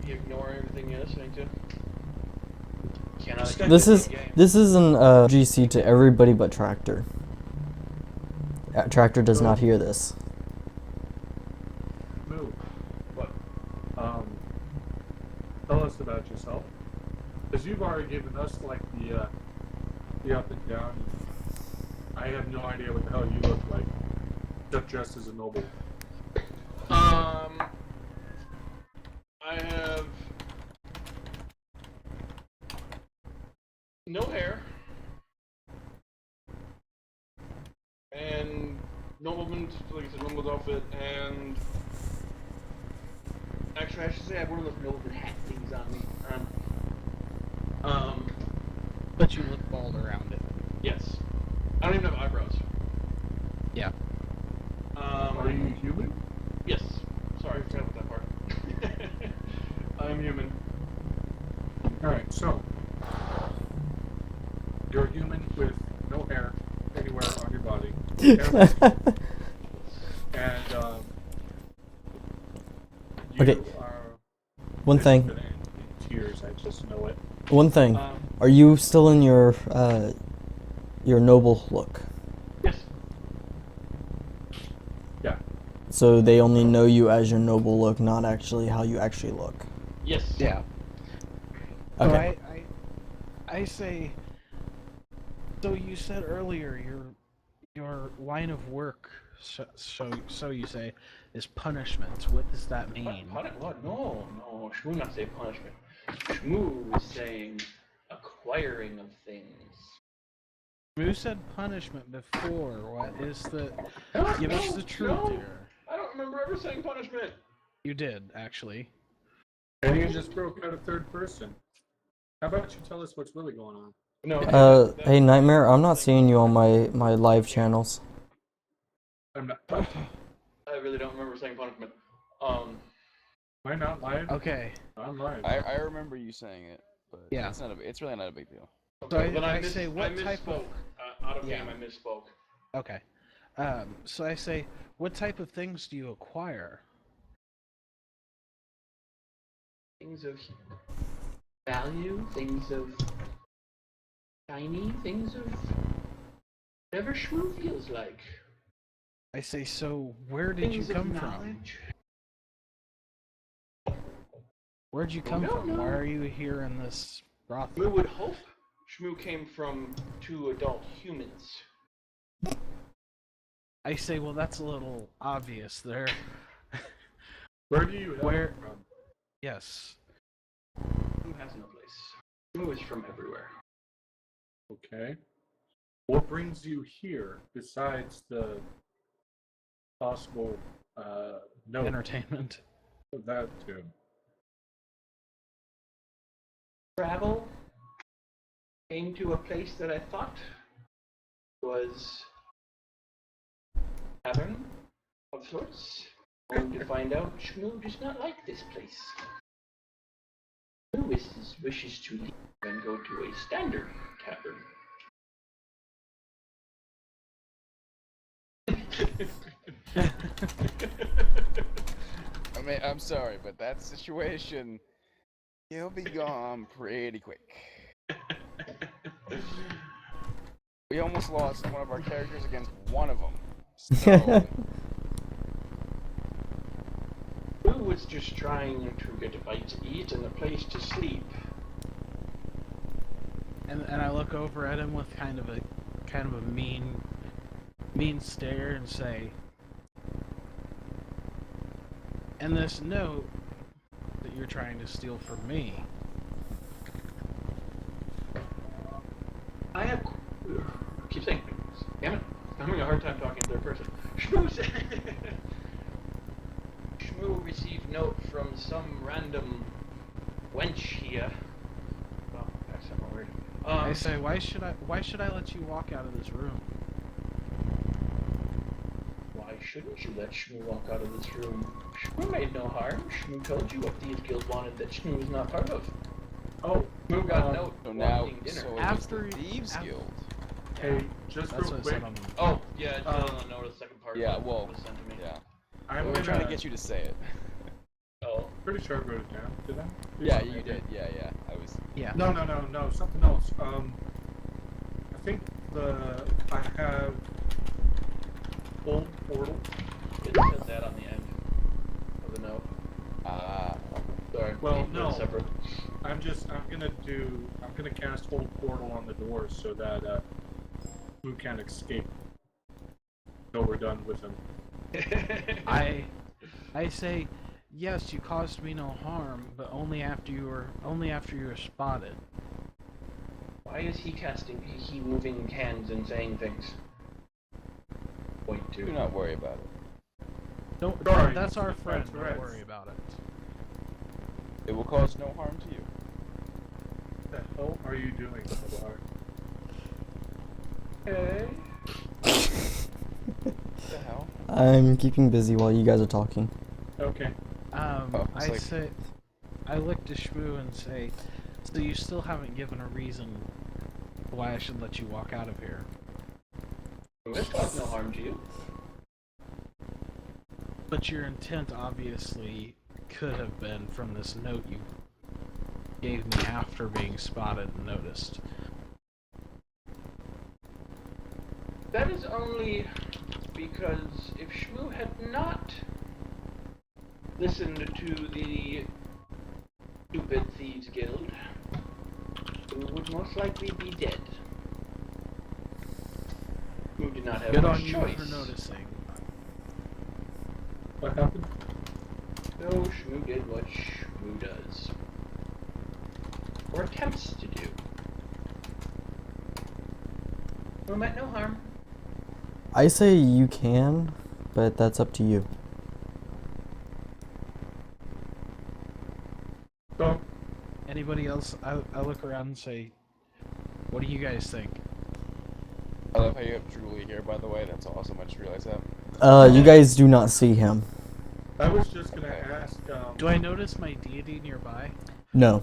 You ignore everything you're listening to. Cannot This is an GC to everybody but Tractor. Tractor does not hear this. Move. What? Tell us about yourself. Because you've already given us like the up and down. I have no idea what the hell you look like. Except dressed as a noble. I have no hair and nobleman, like I said, nobleman's outfit, and actually I should say I have one of those nobleman hat things on me. But you look bald around it. Yes. I don't even have eyebrows. Yeah. Are you human? Yes. Sorry, I forgot about that part. I'm human. Alright, so. You're a human with no hair anywhere on your body. And, you Okay. are... One thing. In tears, I just know it. One thing. Are you still in your noble look? Yes. Yeah. So they only know you as your noble look, not actually how you actually look. Yes. Yeah. Okay. So I say. So you said earlier your line of work, so you say, is punishment. What does that mean? What? No. Shmoo not say punishment. Shmoo is saying acquiring of things. You said punishment before. What is the? Give us the truth here. I don't remember ever saying punishment. You did actually. And you just broke out a third person. How about you tell us what's really going on? No. Hey Nightmare, I'm not seeing you on my live channels. I'm not. I really don't remember saying punishment. Am I not live? Okay. I'm live. I remember you saying it, but Yeah. it's really not a big deal. So I I say what type of? out of Yeah. game, I misspoke. Okay. So I say, what type of things do you acquire? Things of value, things of shiny, things of whatever Shmoo feels like. I say, so where did Things you of come from? knowledge. Where'd you come don't from? know. Why are you here in this brothel? We would hope Shmoo came from two adult humans. I say, well, that's a little obvious there. Where do you Where- hail from? Yes. Shmoo has no place. Shmoo is from everywhere. Okay. What brings you here besides the possible note? Entertainment. That too. Travel came to a place that I thought was tavern of sorts. Only to find out Shmoo does not like this place. Shmoo wishes to leave and go to a standard tavern. I mean, I'm sorry, but that situation, he'll be gone pretty quick. We almost lost one of our characters against one of them. So, Shmoo was just trying to get a bite to eat and a place to sleep. And I look over at him with kind of a mean stare and say, and this note that you're trying to steal from me. I have. Keep saying things. Damn it. I'm having a hard time talking in third person. Shmoo received note from some random wench here. Oh, that's not a word. I say, why should I let you walk out of this room? Why shouldn't you let Shmoo walk out of this room? Shmoo made no harm. Shmoo told you what Thieves Guild wanted that Shmoo was not part of. Oh, Shmoo got a note so now, wanting dinner. so After- it's the Thieves after- Guild. hey, just That's real what it quick. said on the... Oh, yeah, it's on the note of the second part. Yeah, of well, what was sent to me. yeah. I'm We're gonna trying to get you to say it. Oh. pretty sure I wrote it down. Did I? Yeah, you did. Yeah. I was. Yeah. No, something else. I think I have old portal. It says that on the end of the note. Sorry. Well, keep it no. Separate. I'm gonna cast hold portal on the doors so that Blue can't escape. So we're done with him. I say, yes, you caused me no harm, but only after you were spotted. Why is he casting? He moving hands and saying things? Point Do two. not worry about it. Sorry, That's our it's my friend. Tourette's. Don't worry about it. It will cause no harm to you. What the hell are you doing, Bar? Okay. What the hell? I'm keeping busy while you guys are talking. Okay. It's like- I look to Shmoo and say, so you still haven't given a reason why I should let you walk out of here. This caused no harm to you. But your intent obviously could have been from this note you gave me after being spotted and noticed. That is only because if Shmoo had not listened to the stupid Thieves Guild, Shmoo would most likely be dead. Shmoo did not have Good much on you choice. for noticing. What happened? No, Shmoo did what Shmoo does. Or attempts to do. Shmoo meant no harm. I say you can, but that's up to you. So, Anybody else? I look around and say, what do you guys think? I love how you have Julie here, by the way. That's awesome. I just realized that. You guys do not see him. I was just gonna ask. Do I notice my deity nearby? No,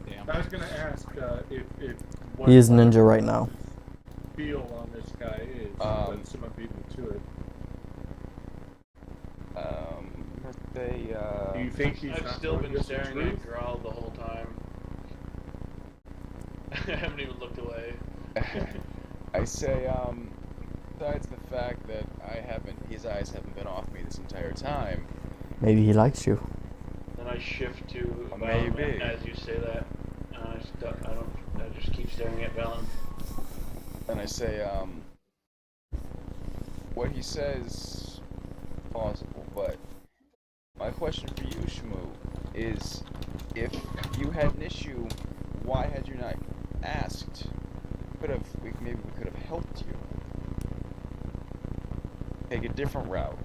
Damn. I was gonna ask if what he is ninja right now. feel on this guy is. But someone beat me to it. Do you think he's I've not still telling been us the staring truth? at Grawl the whole time. I haven't even looked away. I say, besides the fact that his eyes haven't been off me this entire time. Maybe he likes you. Then I shift to Maybe. Valen as you say that. I just keep staring at Valen. And I say, what he says, plausible, but my question for you, Shmoo, is if you had an issue, why had you not asked? Maybe we could have helped you. Take a different route.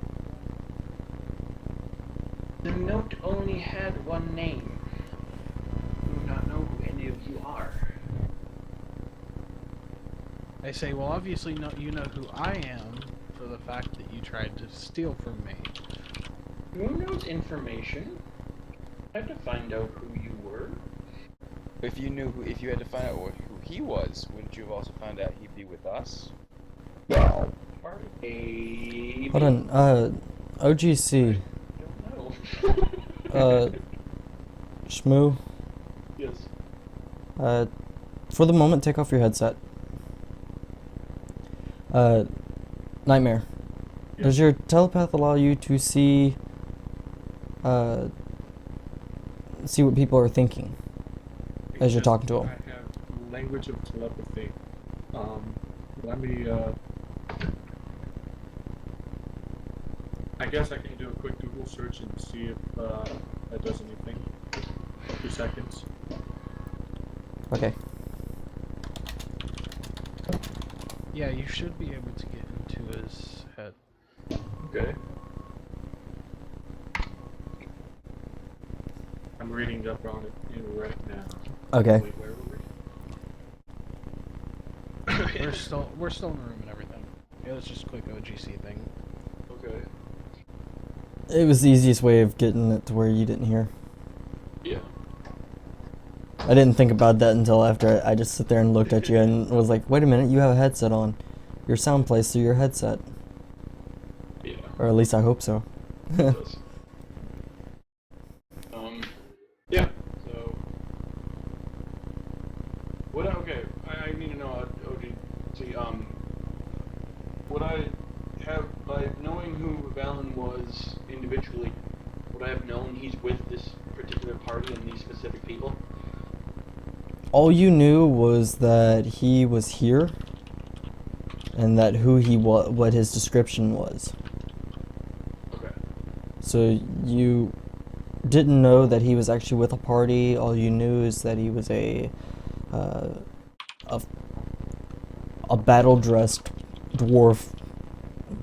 The note only had one name. I do not know who any of you are. I say, well, obviously you know who I am for the fact that you tried to steal from me. Who knows information? I had to find out who you were. If you had to find out who he was, wouldn't you have also found out he'd be with us? Well, maybe. Hold on, OGC, I don't know. Shmoo, Yes. for the moment, take off your headset. Nightmare, Yeah. does your telepath allow you to see what people are thinking as you're talking to them? I have language of telepathy. Let me. I guess I can do a quick Google search and see if that does anything. 2 seconds. Okay. Yeah, you should be able to get into his head. Okay. I'm reading up on it right now. Okay. Wait, where were we? We're still in the room and everything. It was just a quick OGC thing. Okay. It was the easiest way of getting it to where you didn't hear. Yeah. I didn't think about that until after I just sit there and looked at you and was like, wait a minute, you have a headset on. Your sound plays through your headset. Yeah. Or at least I hope so. It does. Okay, I need to know, OG. See, would I have, by knowing who Valen was individually, would I have known he's with this particular party and these specific people? All you knew was that he was here, and that who he was, what his description was. Okay. So you didn't know that he was actually with a party. All you knew is that he was a battle-dressed dwarf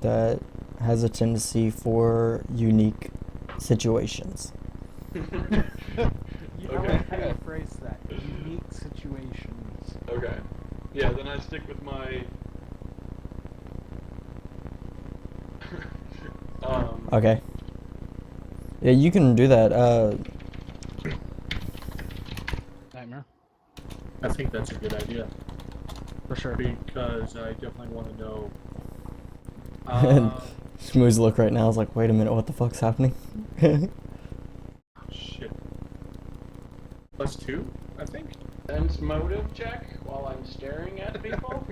that has a tendency for unique situations. I Okay. like how you phrase that. Unique situations. Okay. Yeah, then I stick with my... Okay. Yeah, you can do that. Nightmare. I think that's a good idea For sure. because I definitely want to know. Smooth's look right now is like, wait a minute, what the fuck's happening? Shit. +2, I think. Sense motive check while I'm staring at people?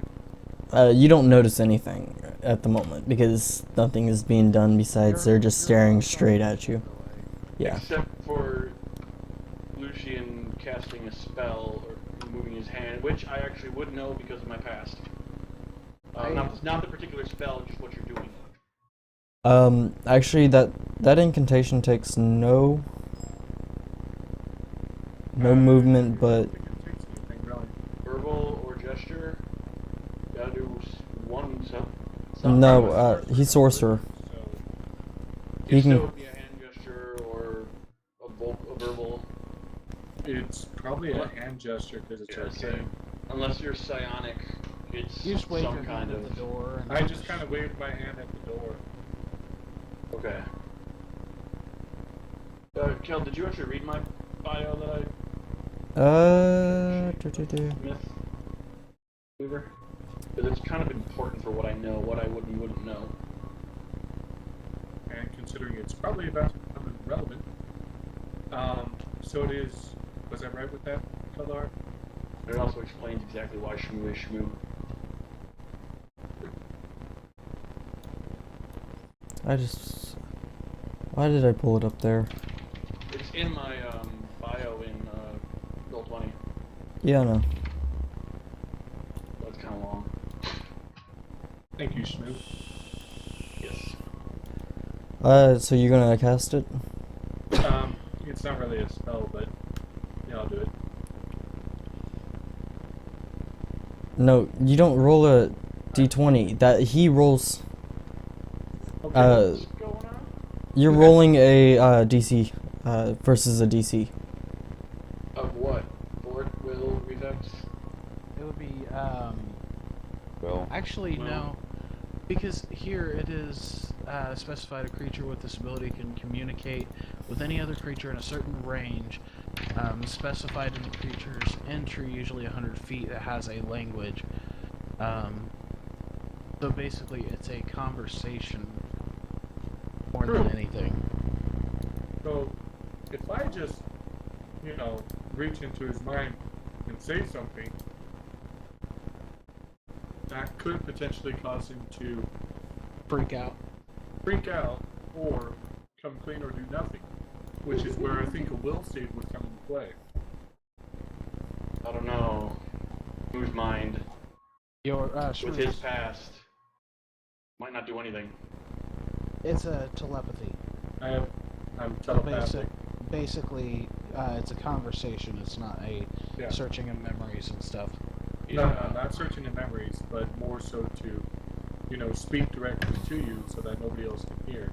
You don't notice anything at the moment because nothing is being done besides they're just staring straight at you. Yeah. Except for Lucian casting a spell or moving his hand, which I actually would know because of my past. Not the particular spell, just what you're doing. Actually, that incantation takes no movement, but I don't think it takes anything, really. Verbal or gesture, gotta do one, so... no, he's sorcerer. So, He It can- still would be a hand gesture or a verbal. it's probably a hand gesture because it's Yeah, arcane. unless you're psionic, it's You just wave some your kind hand of... at the door. And I just kind of waved my hand at the door. Okay. Kel, did you actually read my bio that I... Myth? Weaver? Because it's kind of important for what I know, what I would and wouldn't know. And considering it's probably about to become irrelevant. So it is. Was I right with that, Keldar? But it also explains exactly why Shmoo is Shmoo. Why did I pull it up there? It's in my bio in Roll20. Yeah, I know. That's kind of long. Thank you, Shmoo. Yes. So you're gonna cast it? It's not really a spell, but yeah, I'll do it. No, you don't roll a d20. That he rolls. Okay. What's going on? You're rolling a DC versus a DC. Of what? Fort, will, reflex? it would be Well, actually Well- no, because here it is specified a creature with this ability can communicate with any other creature in a certain range, specified in the creature's entry, usually 100 feet, that has a language. So basically, it's a conversation more than True. anything. So, if I just, reach into his mind and say something, that could potentially cause him to Freak out. freak out or come clean or do nothing, which is where I think a will save would come into play. I don't know. Whose mind, Your with his past, might not do anything. it's a telepathy. I'm So telepathic. basically, it's a conversation. It's not a Yeah. searching of memories and stuff. No, not searching the memories, but more so to, speak directly to you so that nobody else can hear.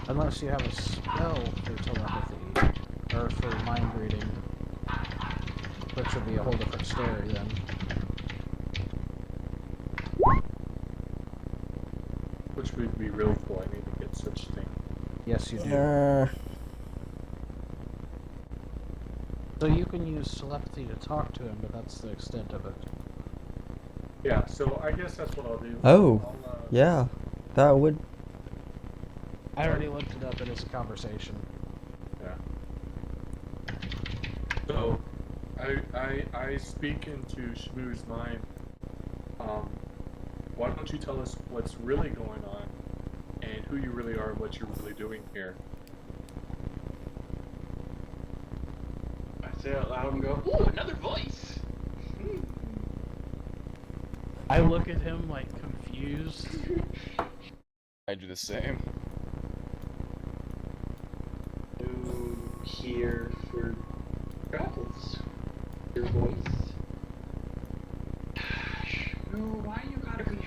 Unless you have a spell for telepathy, or for mind reading, which would be a whole different story then. Which would be really cool. I need to get such a thing. Yes, you do. So you can use telepathy to talk to him, but that's the extent of it. Yeah, so I guess that's what I'll do. Oh, I'll, yeah. That would. I already looked it up in his conversation. Yeah. So, I speak into Shmu's mind. Why don't you tell us what's really going on, and who you really are, and what you're really doing here? I say it out loud and go, ooh, another voice! I look at him like confused. I do the same. You here for travels? Your voice? Shmoo, why you gotta be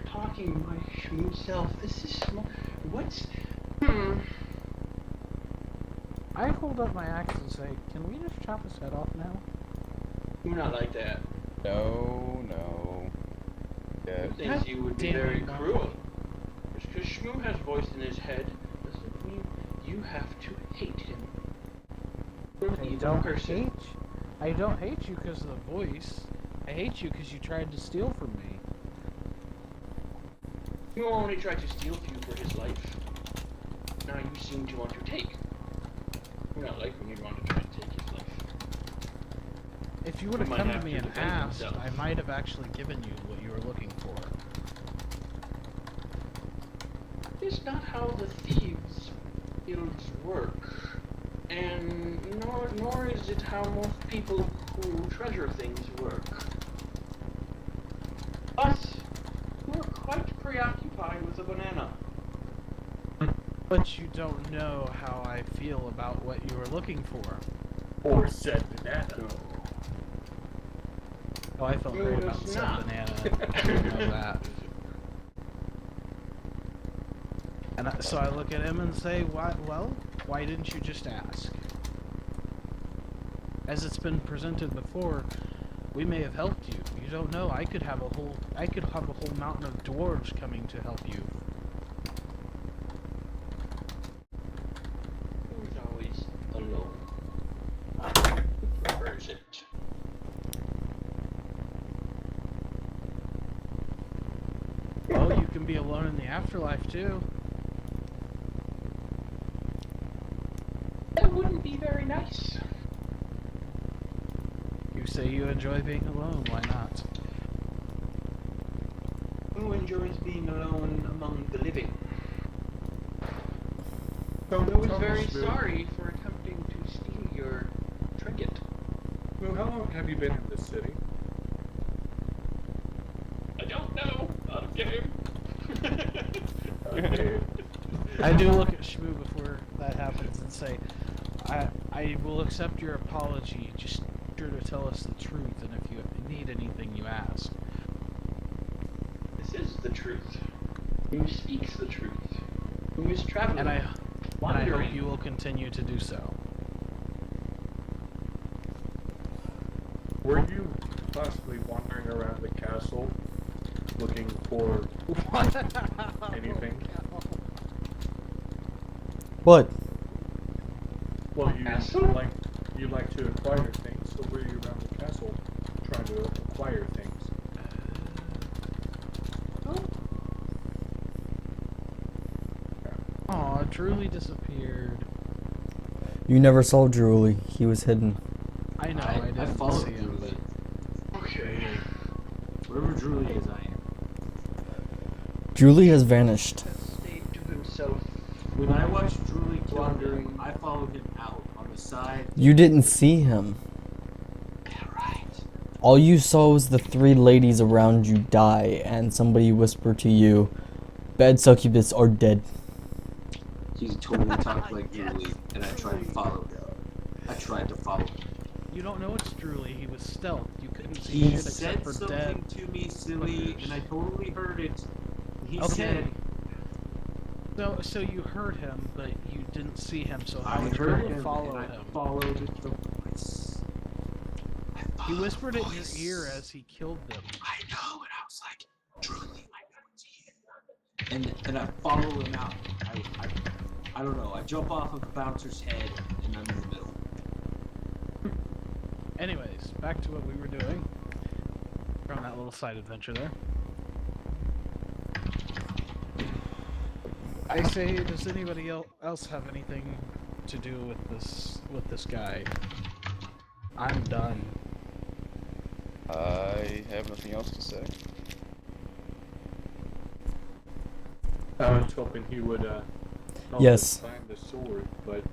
talking my Shmoo self? This is what's... I hold up my axe and say, can we just chop his head off now? You're not like that. No. Yeah. Who thinks you would be damn very it, Mom. cruel? Just because Shmoo has voice in his head doesn't mean you have to hate him. I don't hate you. I don't hate you because of the voice. I hate you because you tried to steal from me. You only tried to steal from you for his life. Now you seem to want to take. You're not like when you want to try to take his life. If you would have He might come to have me to and defend asked, himself. I might have actually given you what you were looking for. It's not how the thieves' guilds work. And nor is it how most people who treasure things work. Us, we're quite preoccupied with a banana. But you don't know how I feel about what you were looking for. Or said banana. No. Oh, I felt great about It's said not. banana. I didn't know that. And so I look at him and say, why didn't you just ask? As it's been presented before, we may have helped you. You don't know. I could have a whole mountain of dwarves coming to help you. Who's always alone? Who prefers it? Oh, you can be alone in the afterlife too. That wouldn't be very nice. You say you enjoy being alone. Why not? Who enjoys being alone among the living? So, Who is tell me, very Shmoo, sorry for attempting to steal your trinket. Shmoo, how long have you been in this city? I don't know. Out of game. Okay. I do look at Shmoo before that happens and say, I will accept your apology. Just be sure to tell us the truth, and if you need anything, you ask. This is the truth. Who speaks the truth? Who is traveling? And I wandering? hope you will continue to do so. Were you possibly wandering around the castle looking for anything? What? Well, Castle? you like to acquire things, so were you around the castle trying to acquire things? Aw, Drooly disappeared. You never saw Drooly. He was hidden. I know, I I didn't followed see him, Drooly. Okay. Wherever Drooly is, I am. Drooly has vanished. Stayed to himself. When I watched Drooly kill Wandering. him, I followed him out on the side. You didn't see him. Yeah, right. All you saw was the three ladies around you die, and somebody whisper to you, "Bad succubus are dead." He totally talked like Drooly, and I tried to follow him. I tried to follow him. You don't know it's Drooly. He was stealth. You couldn't see He shit said except for something dead. to me, silly, and I totally heard it. He Okay. said, So you heard him, but you didn't see him. So how I would you heard be able to him, follow and I him? followed the voice. He whispered it in your ear as he killed them. I know, and I was like, Drooly, I know it's you. And I follow him out. I don't know. I jump off of the bouncer's head, and I'm in the middle. Anyways, back to what we were doing from that little side adventure there. I say, does anybody else have anything to do with this guy? I'm done. I have nothing else to say. I was hoping he would help Yes. us find the sword, but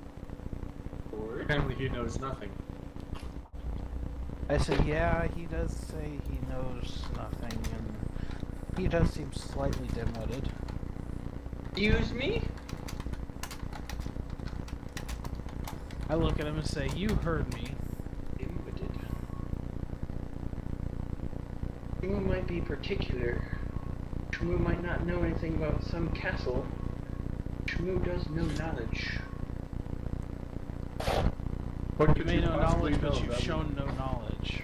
apparently he knows nothing. I say, yeah, he does say he knows nothing, and he does seem slightly dim-witted. Excuse me? I look at him and say, you heard me. Dim-witted. Shmoo might be particular. Shmoo might not know anything about some castle. Shmoo does know knowledge. What You could may you know possibly knowledge, know but you've that shown no knowledge.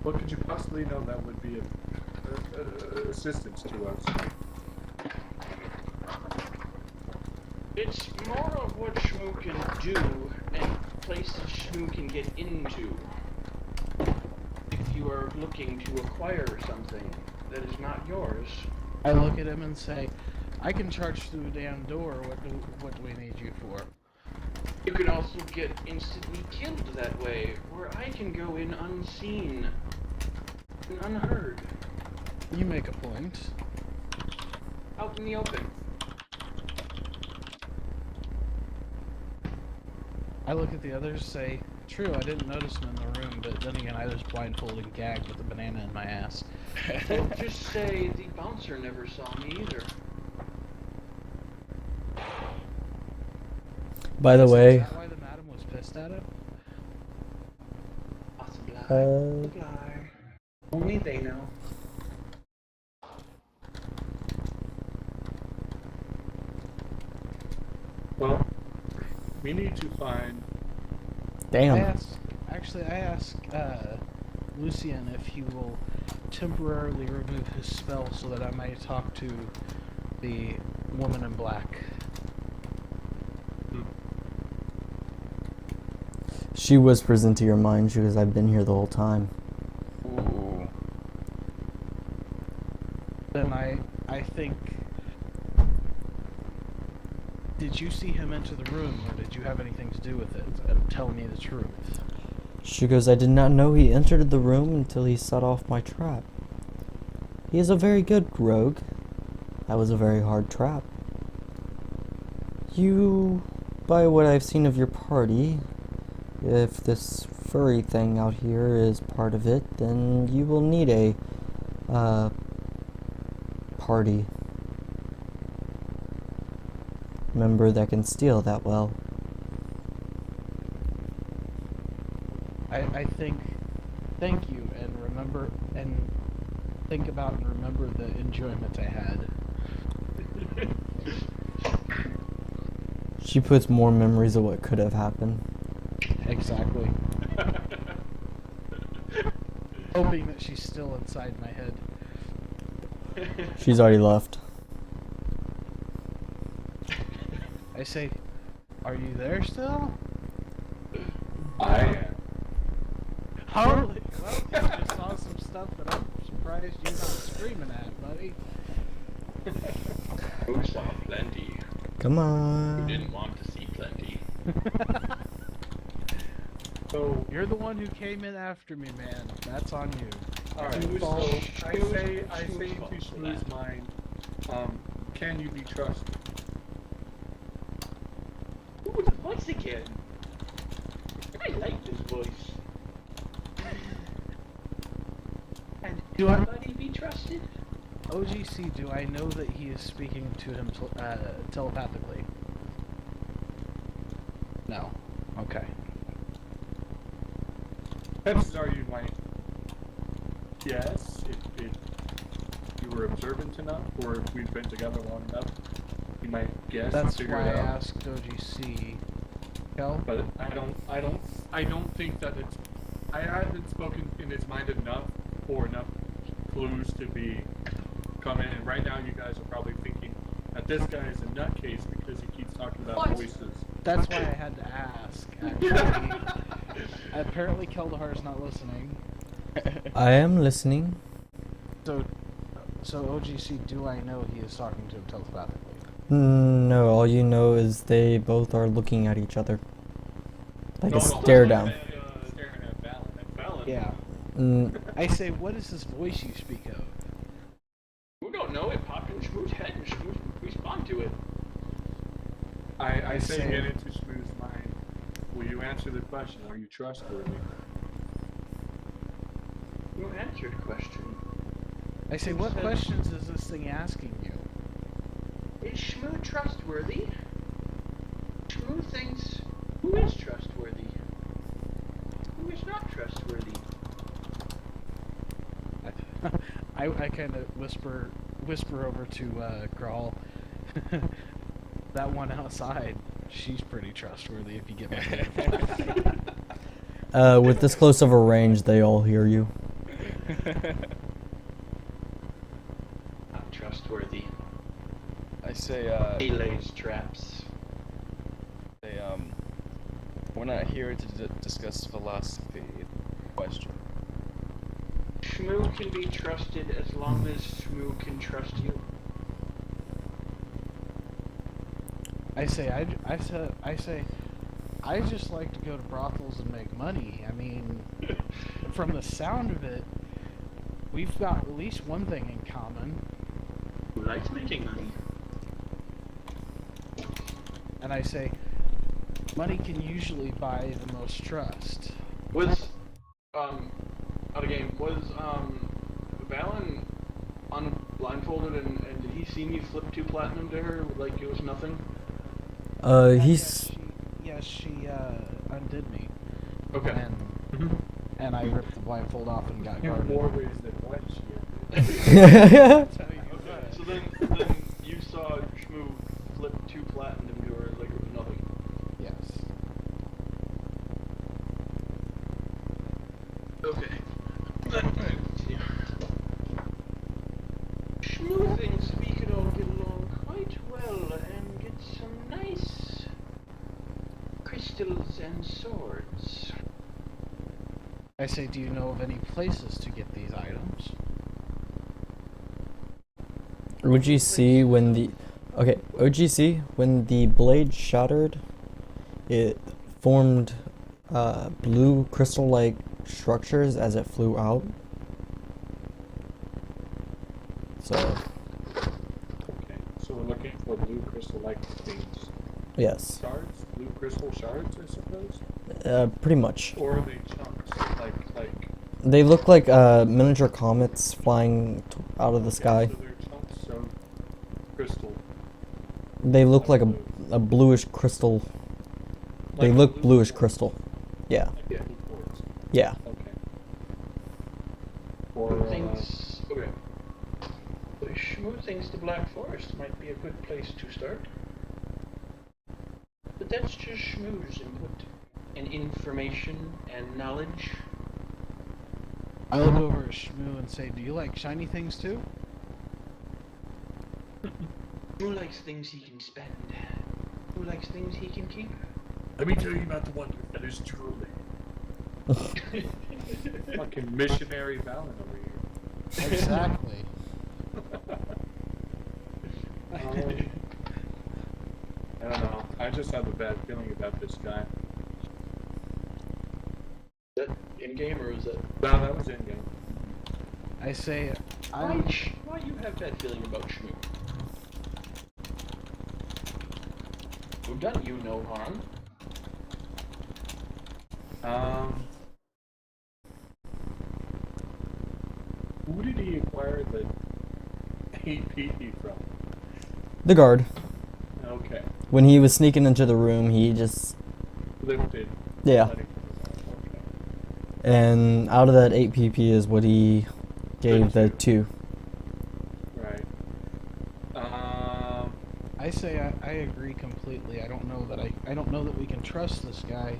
What could you possibly know that would be of assistance to us? It's more of what Shmoo can do and places Shmoo can get into. If you are looking to acquire something that is not yours. I look at him and say, I can charge through a damn door. What do we need you for? You can also get instantly killed that way, where I can go in unseen and unheard, You make a point. out in the open. I look at the others, say, true, I didn't notice him in the room, but then again, I was blindfolded and gagged with a banana in my ass. Don't just say the bouncer never saw me either. By the way, Is that why the madam was pissed at him? Possibly. Uh, Possibly. Only they know. Well, we need to find. damn. I asked Lucian if he will temporarily remove his spell so that I may talk to the woman in black. She whispers into your mind because I've been here the whole time. Ooh. Then I think... Did you see him enter the room, or did you have anything to do with it? And tell me the truth. She goes, I did not know he entered the room until he set off my trap. He is a very good rogue. That was a very hard trap. You, by what I've seen of your party, if this furry thing out here is part of it, then you will need a, party member that can steal that well. I think... Thank you, and remember... And think about and remember the enjoyment I had. She puts more memories of what could have happened. Exactly. Hoping that she's still inside my head. She's already left. I say, are you there still? I am. Holy, well, you just saw some stuff that I'm surprised you're not screaming at, buddy. Who saw plenty? Come Who on. didn't want to see plenty? So, You're the one who came in after me, man. That's on you. alright, Who's so the- I who's- say who's into fault for Shmoo's that? mind, can you be trusted? Ooh, the voice again. I like this voice. And Do I- anybody be trusted? OGC, do I know that he is speaking to him telepathically? No. Okay. Chances are you might guess if you were observant enough, or if we've been together long enough, you might guess and That's figure why I it out. asked OGC. Kel? But I don't think that it's. I haven't spoken in his mind enough for enough clues to be coming. And right now, you guys are probably thinking that this guy is a nutcase because he keeps talking about What? voices. That's why I had to ask, actually. Apparently, Keldahar is not listening. I am listening. So OGC, do I know he is talking to him telepathically? No, all you know is they both are looking at each other. Like a No, stare down. Staring at Valen. Yeah. Mm, I say, what is this voice you speak of? We don't know. It popped in Shmoo's head and Shmoo respond to it. I say Same. get into Smooth's mind. Will you answer the question? Are you trustworthy? You answered question. I say, what Said- questions is this thing asking you? Is Shmoo trustworthy? Shmoo thinks who is trustworthy? Who is not trustworthy? I kind of whisper over to Grawl. That one outside, she's pretty trustworthy if you get my drift. with this close of a range, they all hear you. Not trustworthy. I say, He lays traps. we're not here to discuss philosophy. Question. Shmoo can be trusted as long as Shmoo can trust you. I say, I just like to go to brothels and make money. I mean, from the sound of it, we've got at least one thing in common. Who likes making money? And I say, money can usually buy the most trust. Was out of game. Was Valen blindfolded and did he see me flip 2 platinum to her like it was nothing? He's She undid me. Okay. And I ripped the blindfold off and got In guarded. more ways than one, she Okay, so then you saw Shmoo flip 2 platinum to her like it was nothing. Yes. Okay. Shmoo thinks we could all get along quite well and get some nice crystals and swords. I say, do you know of any places to get these items? OGC when the OGC when the blade shattered, it formed blue crystal-like structures as it flew out. So Okay, so we're looking for blue crystal-like things. yes, Shards? Blue crystal shards, I suppose? pretty much. Or are they chunks? Like... They look like miniature comets flying out of the sky. So they're chunks of crystal. They look like a bluish crystal. They Like look blue bluish quartz. crystal. Yeah, Like blue quartz. yeah. Okay. Or, Shmoo thinks okay. But Shmoo thinks the Black Forest might be a good place to start. But that's just Shmoo's input and information and knowledge. I look over at Shmoo and say, do you like shiny things too? Who likes things he can spend? Who likes things he can keep? let me tell you about the wonder that is truly. Fucking missionary Valen over here. Exactly. I don't know. I just have a bad feeling about this guy. Is that in game or is that? No, that was in game. I say, Why you have that feeling about Shmoo? Who done you no harm? Who did he acquire the APP from? The guard. Okay. When he was sneaking into the room, he just Lifted. yeah. Okay. And out of that 8 PP is what he gave the 2. Right. I say I agree completely. I don't know that we can trust this guy,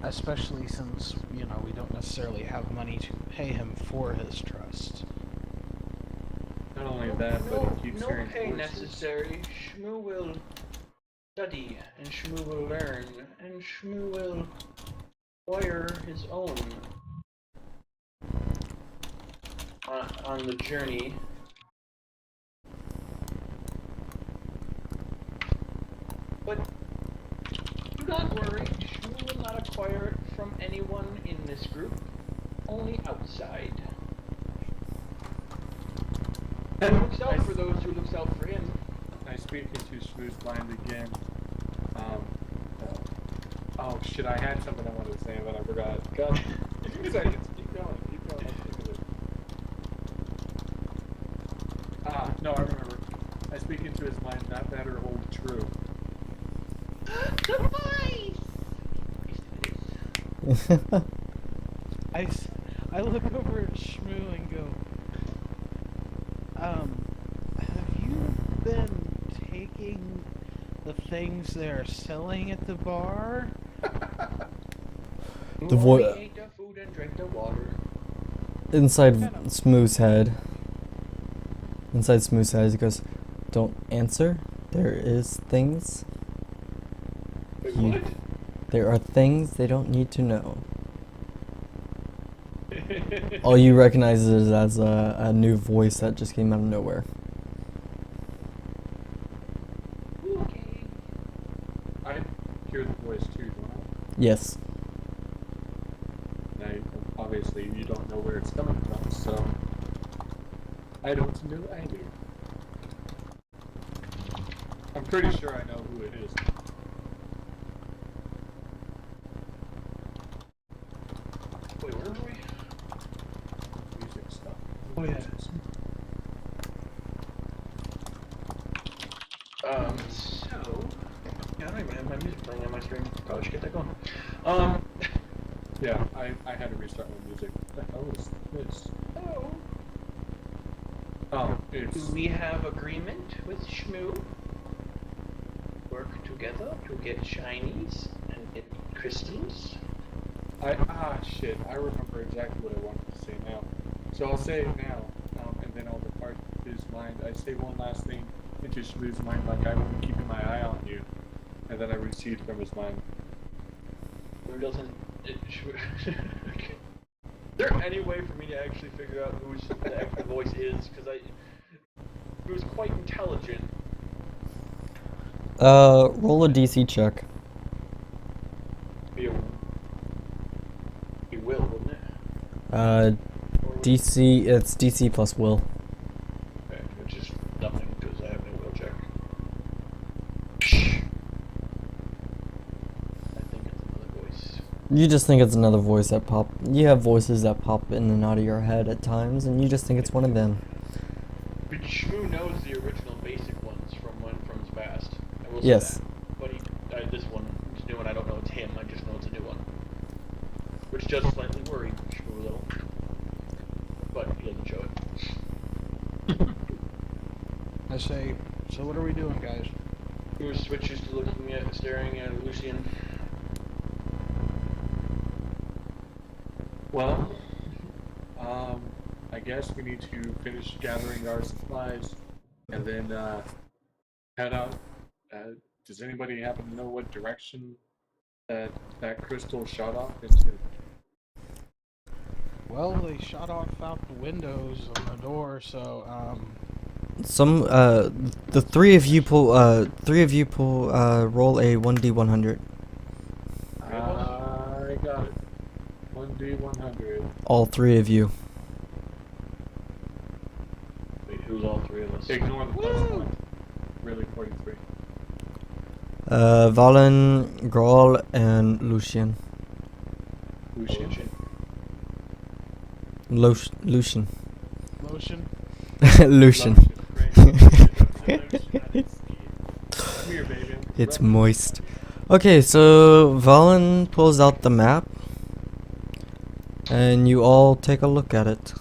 especially since we don't necessarily have money to pay him for his trust. Not only that, but he keeps no hearing pay voices. necessary. Shmoo will study, and Shmoo will learn, and Shmoo will acquire his own on the journey. But do not worry, Shmoo will not acquire it from anyone in this group, only outside. He looks out for those who looks out for him. I speak into Shmoo's mind again. Oh shit, I had something I wanted to say, but I forgot. God, 2 seconds. Keep going. I'll think of it. No, I remember. I speak into his mind, that matter hold true. The voice! I look over at Shmoo and go, have you been taking the things they're selling at the bar? The voice ate the food and drank the water. inside Smooth's head. Inside Smooth's head, he goes, "Don't answer. There is things. Wait, You- what? There are things they don't need to know." All you recognize is as a new voice that just came out of nowhere. Okay. I hear the voice too, don't I? Yes. Now, obviously, you don't know where it's coming from, so I don't know either. I'm pretty sure I know who it is. Wait, where were we? Music stuff. Oh, yeah. So... Yeah, I don't even have my music playing on my screen. Probably should get that going. Yeah, I had to restart my music. What the hell is this? So... Oh, Do it's... we have agreement with Shmoo? Work together to get shinies and get crystals? Shit, I remember exactly what I wanted to say now. So I'll say it now, and then I'll depart his mind. I say one last thing into Shmoo's mind, like I want to keep my eye on you, and then I recede from his mind. Who doesn't... Is there any way for me to actually figure out who the actual voice is? Because he was quite intelligent. Roll a DC check. Be will, wouldn't it? Uh, Or would- DC, it's DC plus will. Okay, which is nothing because I have no will check. I think it's another voice. You just think it's another voice that pop. You have voices that pop in and out of your head at times, and you just think it's one of them. But Shmoo knows the original basic ones from his past. I will say Yes. that. But this one is new, and I don't know it's him. I just know it's a new one, which does slightly worry Shmoo a little. But he doesn't show it. I say, so what are we doing, guys? Shmoo switches to staring at Lucian. Well, I guess we need to finish gathering our supplies, and then head out. Does anybody happen to know what direction that crystal shot off into? Well, they shot off out the windows on the door, so, The three of you pull, roll a 1d100. I got it. 1d100. All three of you. Wait, who's all three of us? Ignore the plus one. Really, 43. Valen, Grawl, and Lucian. Lucian. Lucian. motion. Lucian. Come here, baby. It's moist. Okay, so Valen pulls out the map, and you all take a look at it.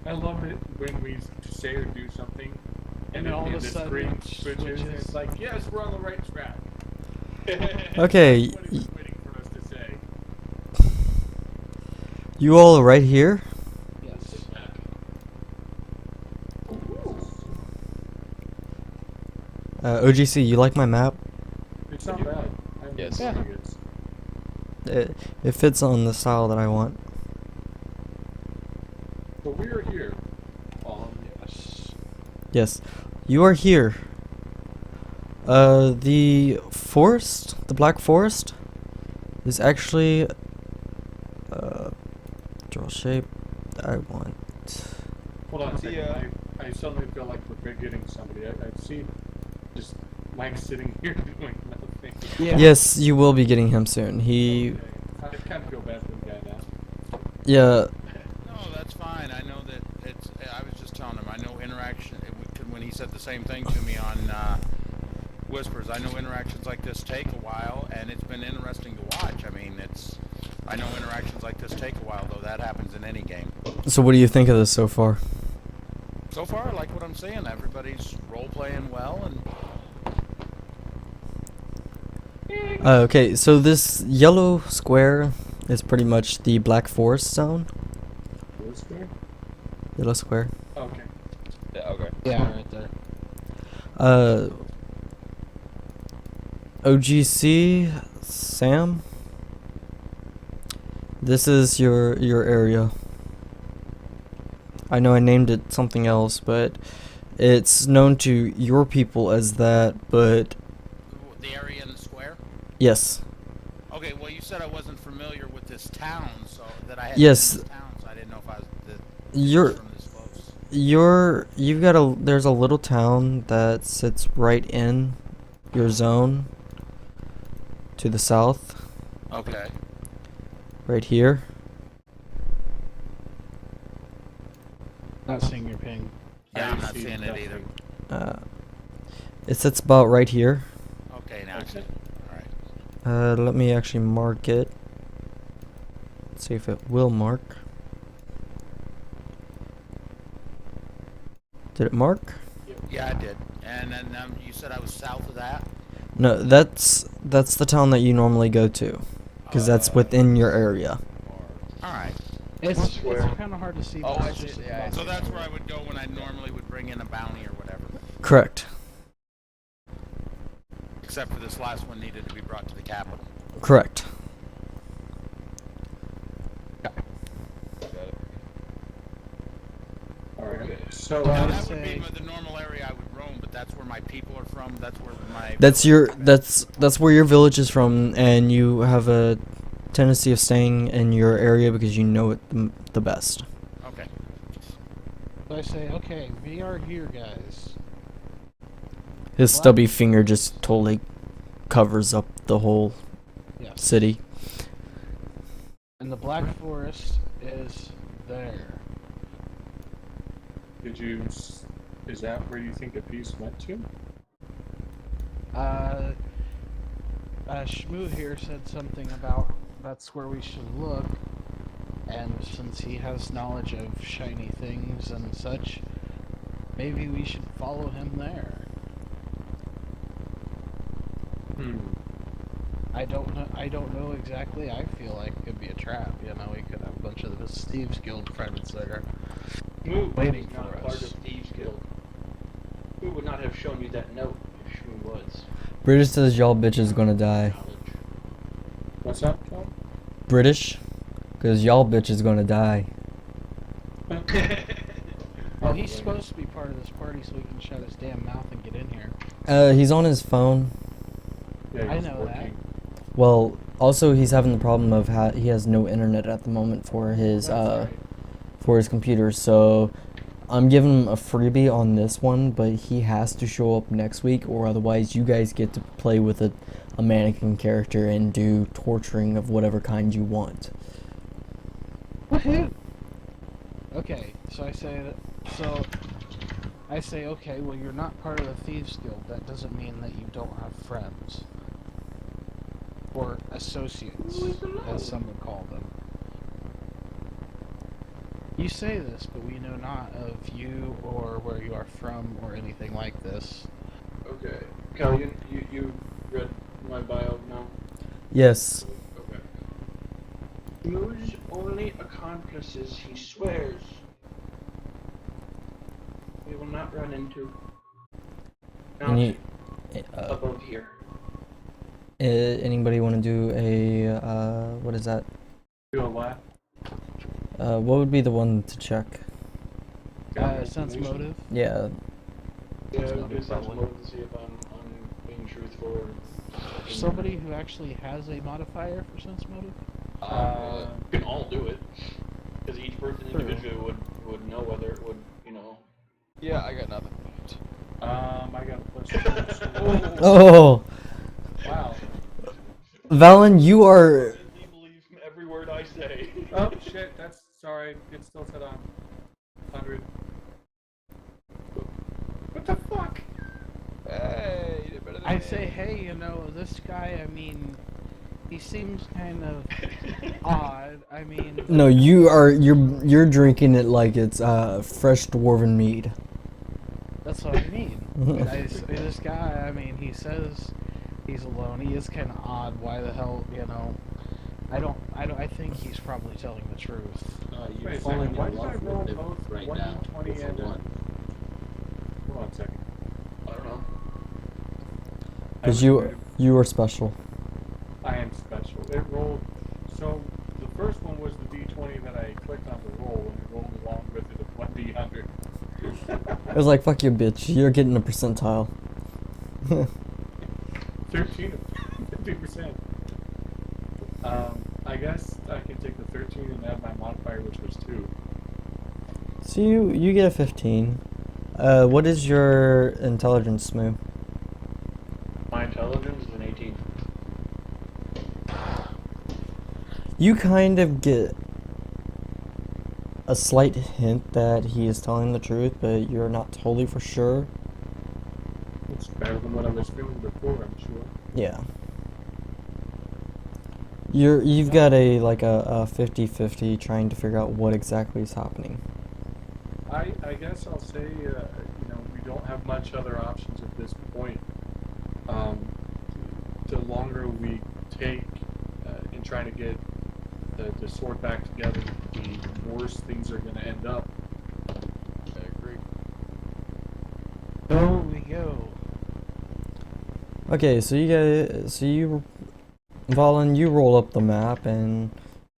I love it when we say or do something, And then all of a the sudden screen it switches. switches. It's like, yes, we're on the right track. Okay, That's what it's waiting for us to say. you all are right here. Yes. OGC, you like my map? It's not bad. Yes. Yeah. It fits on the style that I want. But we are here. Yes. Yes, you are here. The forest, the Black Forest, is actually draw shape. I want. Hold on a second. Yeah. I suddenly feel like we're forgetting somebody. I see just Mike sitting here doing nothing. Yeah. Yes, you will be getting him soon. He, Okay. I kind of feel bad for the guy now. yeah, No, that's fine. I know that it's. I was just telling him. I know interaction. When he said the same thing to me on Whispers, I know interactions like this take a while, and it's been interesting to watch. I mean, it's. I know interactions like this take a while, though. That happens in any game. so what do you think of this so far? So far, I like what I'm seeing. Everybody's role playing well, and Okay, so this yellow square is pretty much the Black Forest zone. Where's there? Yellow square. Okay. Yeah, okay. Yeah, right there. OGC, Sam. This is your area. I know I named it something else, but it's known to your people as that, but the area in the square. yes. Okay, well, you said I wasn't familiar with this town, so that I had Yes. been in this town, so I didn't know if I was You're from this close. you've got there's a little town that sits right in your zone to the south, Okay. right here. Not seeing your ping. Yeah, I I'm not see seeing it nothing. either. It sits about right here. Okay, now I see. Okay. All right. Let me actually mark it. Let's see if it will mark. Did it mark? Yeah, I did. And then you said I was south of that. No, that's the town that you normally go to, because that's within your area. All right. It's Square. kind of hard to see. Oh, but I it's see. just Yeah, I about- So that's where I would go when I normally would bring in a bounty or whatever. Correct. Except for this last one needed to be brought to the capital. Correct. Got it. Alright. So, Well, Now, would that would be say- the normal area I would roam, but that's where my people are from. That's where my. That's your village is. that's where your village is from, and you have a tendency of staying in your area because you know it the best. Okay. So I say, okay, we are here, guys. His stubby finger just totally covers up the whole Yes. city. And the Black Forest is there. did you? Is that where you think the piece went to? Shmoo here said something about that's where we should look, and since he has knowledge of shiny things and such, maybe we should follow him there. I don't know exactly. I feel like it could be a trap. You know, we could have a bunch of the Thieves Guild friends there. Shmoo Waiting is not for a part us. of Thieves Guild. Shmoo would not have shown you that note if Shmoo was. British says y'all bitches gonna die. Knowledge. What's that, Tom? British, because y'all bitches gonna die. Well, he's supposed to be part of this party so he can shut his damn mouth and get in here. He's on his phone. Yeah, I he's know working. Well, also he's having the problem of he has no internet at the moment for his That's right. for his computer. So I'm giving him a freebie on this one, but he has to show up next week, or otherwise you guys get to play with a mannequin character and do torturing of whatever kind you want. Woohoo! Okay, so I say, okay, well, you're not part of the Thieves Guild. That doesn't mean that you don't have friends. Or associates, as some would call them. You say this, but we know not of you or where you are from or anything like this. Okay. Cal, you read my bio now? Yes. Okay. Shmoo's only accomplices, he swears, we will not run into. Now, And above here. Anybody want to do a what is that? Do a what? What would be the one to check? Sense motive. Yeah. Yeah, Sense do motive, sense probably. motive to see if I'm being truthful or. Somebody who actually has a modifier for sense motive. We can all do it, because each person True. individually would know whether it would, Yeah, I got nothing. I got a plus 2. Oh, Wow. Valen, you are. He believes every word I say. Oh shit, that's sorry. It still said on 100. What the fuck? Hey, you did better than I me. say, hey, you know, this guy. I mean, he seems kind of odd. I mean, No, you're drinking it like it's fresh dwarven mead. that's what I mean. This guy. I mean, he says he's alone. He is kind of odd. Why the hell, you know? I think he's probably telling the truth. You're Wait a falling second, why in did I love roll with him both right 1 now. d20 For and one. Hold on a second. I don't know. Because you are special. I am special. It rolled. So the first one was the d20 that I clicked on to roll, and it rolled along with it of 1d100. It was like, fuck you, bitch. You're getting a percentile. 13 of 50%. I guess I can take the 13 and add my modifier, which was 2. So you get a 15. What is your intelligence, Moo? My intelligence is an 18. You kind of get a slight hint that he is telling the truth, but you're not totally for sure. It's better than what I was feeling before, I'm sure. Yeah. You've got a 50-50 trying to figure out what exactly is happening. I guess I'll say, we don't have much other options at this point. The longer we take in trying to get the sword back together, the worse things are going to end up. I agree. Go we go. Okay, so Valen, you roll up the map and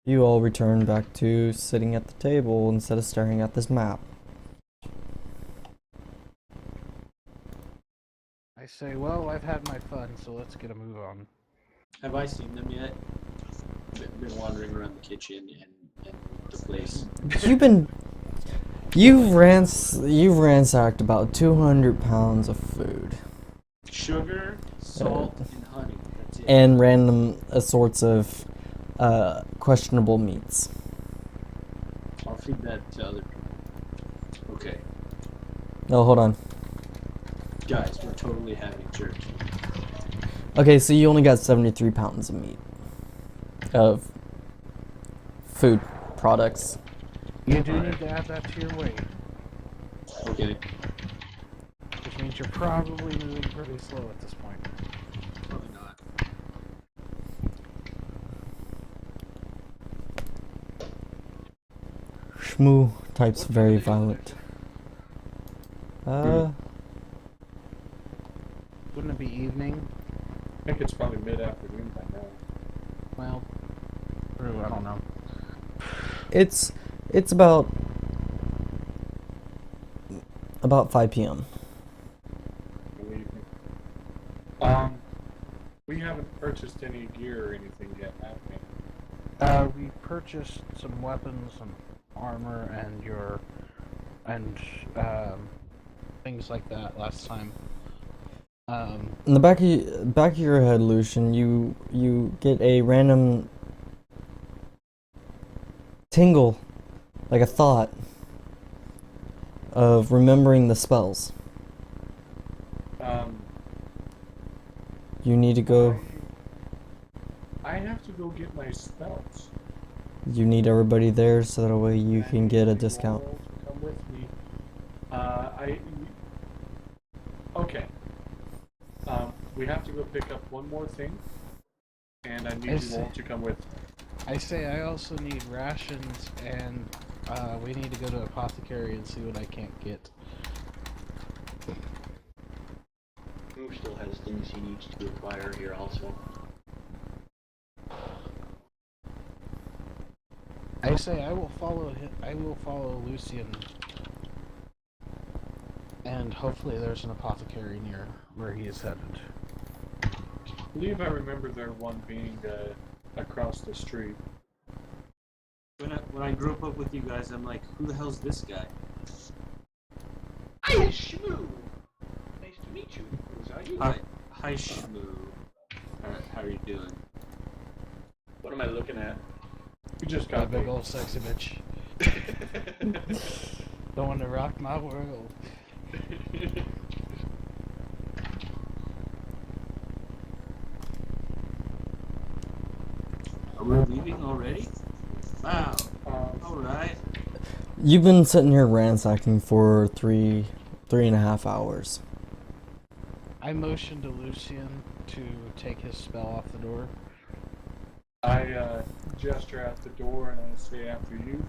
you all return back to sitting at the table instead of staring at this map. I say, well, I've had my fun, so let's get a move on. Have I seen them yet? Been wandering around the kitchen and the place. You've ransacked about 200 pounds of food. Sugar, salt, and honey. That's it. And random sorts of questionable meats. I'll feed that to other people. Okay. No, hold on. Guys, we're totally having church. Okay, so you only got 73 pounds of meat. Of food products. You do need to add that to your weight, Okay. which means you're probably moving pretty slow at this point. Probably not. Shmoo types very violent. Wouldn't it be evening? I think it's probably mid-afternoon by now. Well, true, I don't know. It's about 5 p.m. Believe me. We haven't purchased any gear or anything yet, have we? We purchased some weapons, some armor, and things like that last time. In the back of your head, Lucian, you get a random tingle, like a thought of remembering the spells. You need to go. I have to go get my spells. You need everybody there so that way you I can need get a you discount. all to come with me. Okay. We have to go pick up one more thing, and I need you all to come with me. I say I also need rations, and we need to go to apothecary and see what I can't get. Who still has things he needs to acquire here also. I say I will follow Lucian, and hopefully there's an apothecary near where he is headed. I believe I remember there one being across the street. When I grew up with you guys, I'm like, who the hell's this guy? Hi, Shmoo! Nice to meet you. Who's are you? Hi, Shmoo. How are you doing? What am I looking at? You just Got a got big me. old sexy bitch. Don't want to rock my world. Are we leaving already? Wow. Alright. You've been sitting here ransacking for 3.5 hours. I motion to Lucian to take his spell off the door. I gesture at the door and I say after you.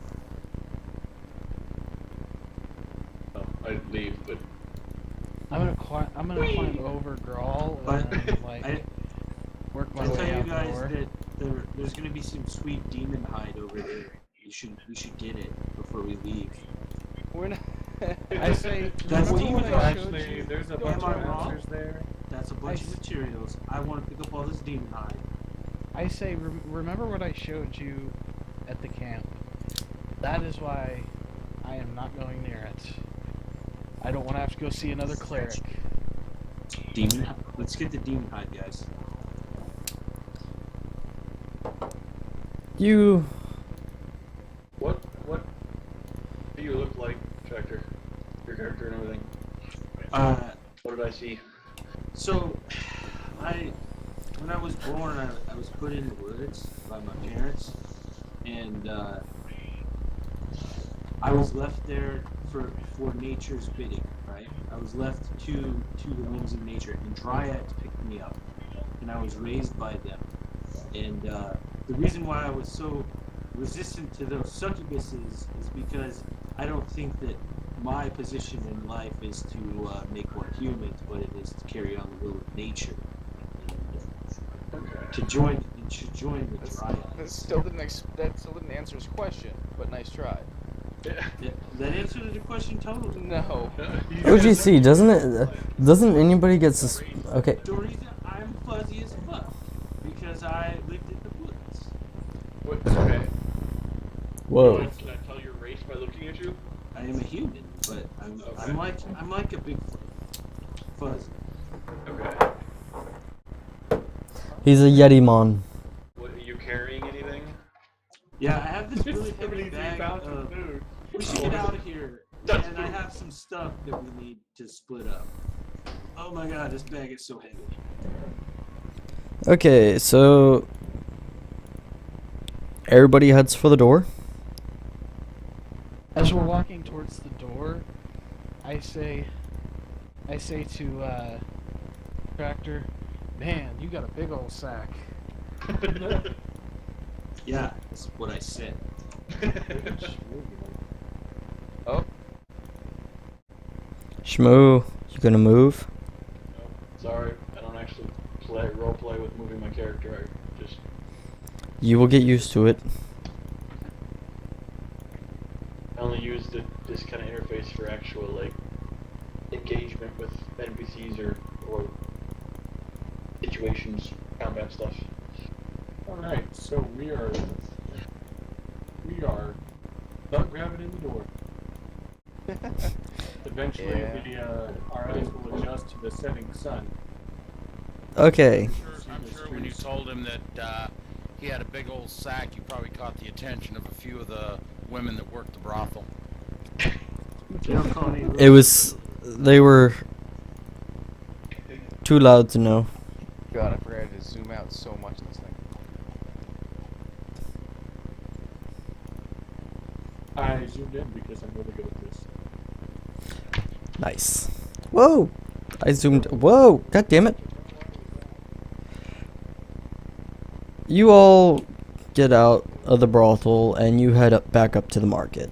Oh, I'd leave, but I'm gonna climb over Grawl But and like work my I tell way you out the guys door. that there's gonna be some sweet demon hide over there. We should get it before we leave. We're not. I say That's remember demon what I hide. showed Actually, you? there's a Am bunch I of wrong? answers there. That's a bunch of materials. I want to pick up all this demon hide. I say remember what I showed you at the camp. That is why I am not going near it. I don't want to have to go see another cleric. Demon. Let's get the demon hide, guys. You what do you look like, Tractor? Your character and everything. What did I see? So, when I was born, I was put in the woods by my parents, and I was left there for nature's bidding, right? I was left to the whims of nature, and dryads picked me up, and I was raised by them. And the reason why I was so resistant to those succubuses is because I don't think that my position in life is to make one humans, but it is to carry on the will of nature. To join the That dryads. still didn't answer his question, but nice try. That answered the question totally. No. OGC, doesn't anybody get okay. The reason I'm fuzzy as fuck because I lived in the woods. What? Okay. Whoa. Can I tell your race by looking at you? I am a human, but I'm like a big fuzz. Okay. He's a Yetimon. What, are you carrying anything? Yeah, I have this really heavy 73 bag pounds of. of food. We should get out of here, and I have some stuff that we need to split up. Oh my god, this bag is so heavy. Okay, so everybody heads for the door. As we're walking towards the door, I say to Tractor, man, you got a big old sack. Yeah, that's what I said. Oh, Shmoo, you gonna move? No, sorry, I don't actually role play with moving my character. I just You will get used to it. I only use this kind of interface for actual like engagement with NPCs or situations, combat stuff. Alright, so we are butt grabbing in the door. Eventually, Yeah. our eyes will adjust to the setting sun. Okay. I'm sure when you told him that he had a big old sack, you probably caught the attention of a few of the women that worked the brothel. They don't call me They were too loud to know. God, I forgot to zoom out so much in this thing. I zoomed in because I'm really good at this. Nice. Whoa! I zoomed. Whoa! God damn it! You all get out of the brothel and you head back up to the market.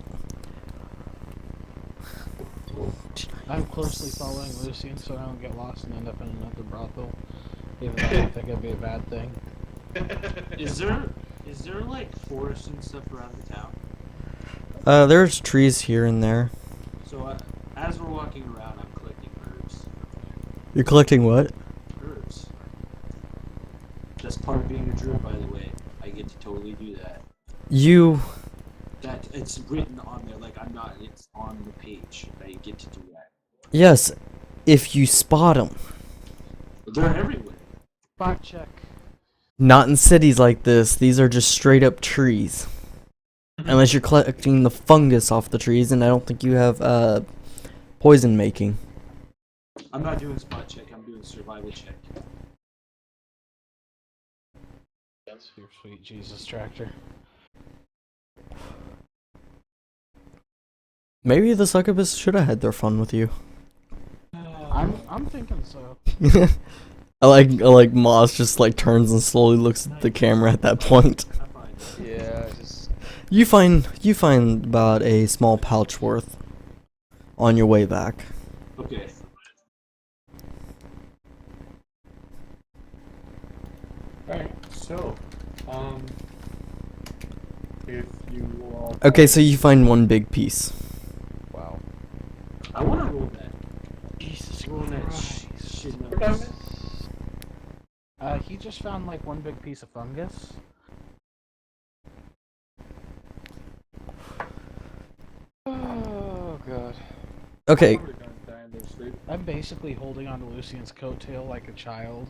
I'm closely following Lucian so I don't get lost and end up in another brothel. Even though I don't think it'd be a bad thing. Is there like forest and stuff around the town? There's trees here and there. So as we're walking around, I'm collecting herbs. You're collecting what? Herbs. That's part of being a druid, by the way. I get to totally do that. That it's written on there, like I'm not. It's on the page. I get to do that. Yes, if you spot them. They're everywhere. Spot check. Not in cities like this. These are just straight up trees. Unless you're collecting the fungus off the trees, and I don't think you have poison making. I'm not doing spot check. I'm doing survival check. Your sweet Jesus tractor. Maybe the succubus should have had their fun with you. I'm thinking so. I like Moss just like turns and slowly looks at the camera at that point. I'm fine. Yeah, just You find about a small pouch worth on your way back. Okay. Alright, so, if you all... Okay, so you find one big piece. wow. I want to roll that. Jesus Roll that Christ. shit What did I numbers. miss? He just found like one big piece of fungus. Oh god. Okay, I would've gone dying to sleep. I'm basically holding on to Lucian's coattail like a child.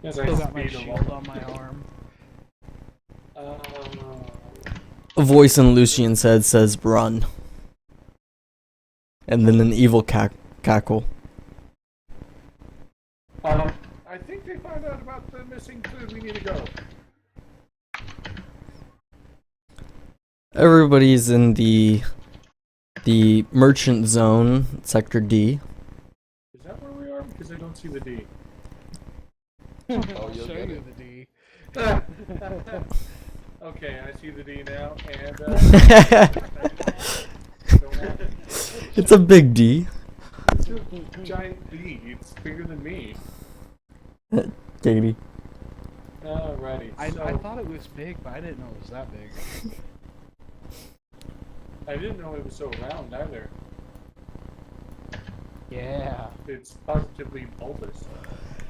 Yes, I Still got my speed shield along. on my arm. a voice in Lucian's head says run. And then an evil cackle. I think they found out about the missing food. We need to go. Everybody's in the merchant zone, sector D. Is that where we are? Because I don't see the D. Oh, I'll you'll show get you it. the D. Okay, I see the D now, and don't want it. It's a big D. It's a giant D. It's bigger than me. Katie. Alrighty. I So thought it was big, but I didn't know it was that big. I didn't know it was so round either. Yeah. It's positively bulbous.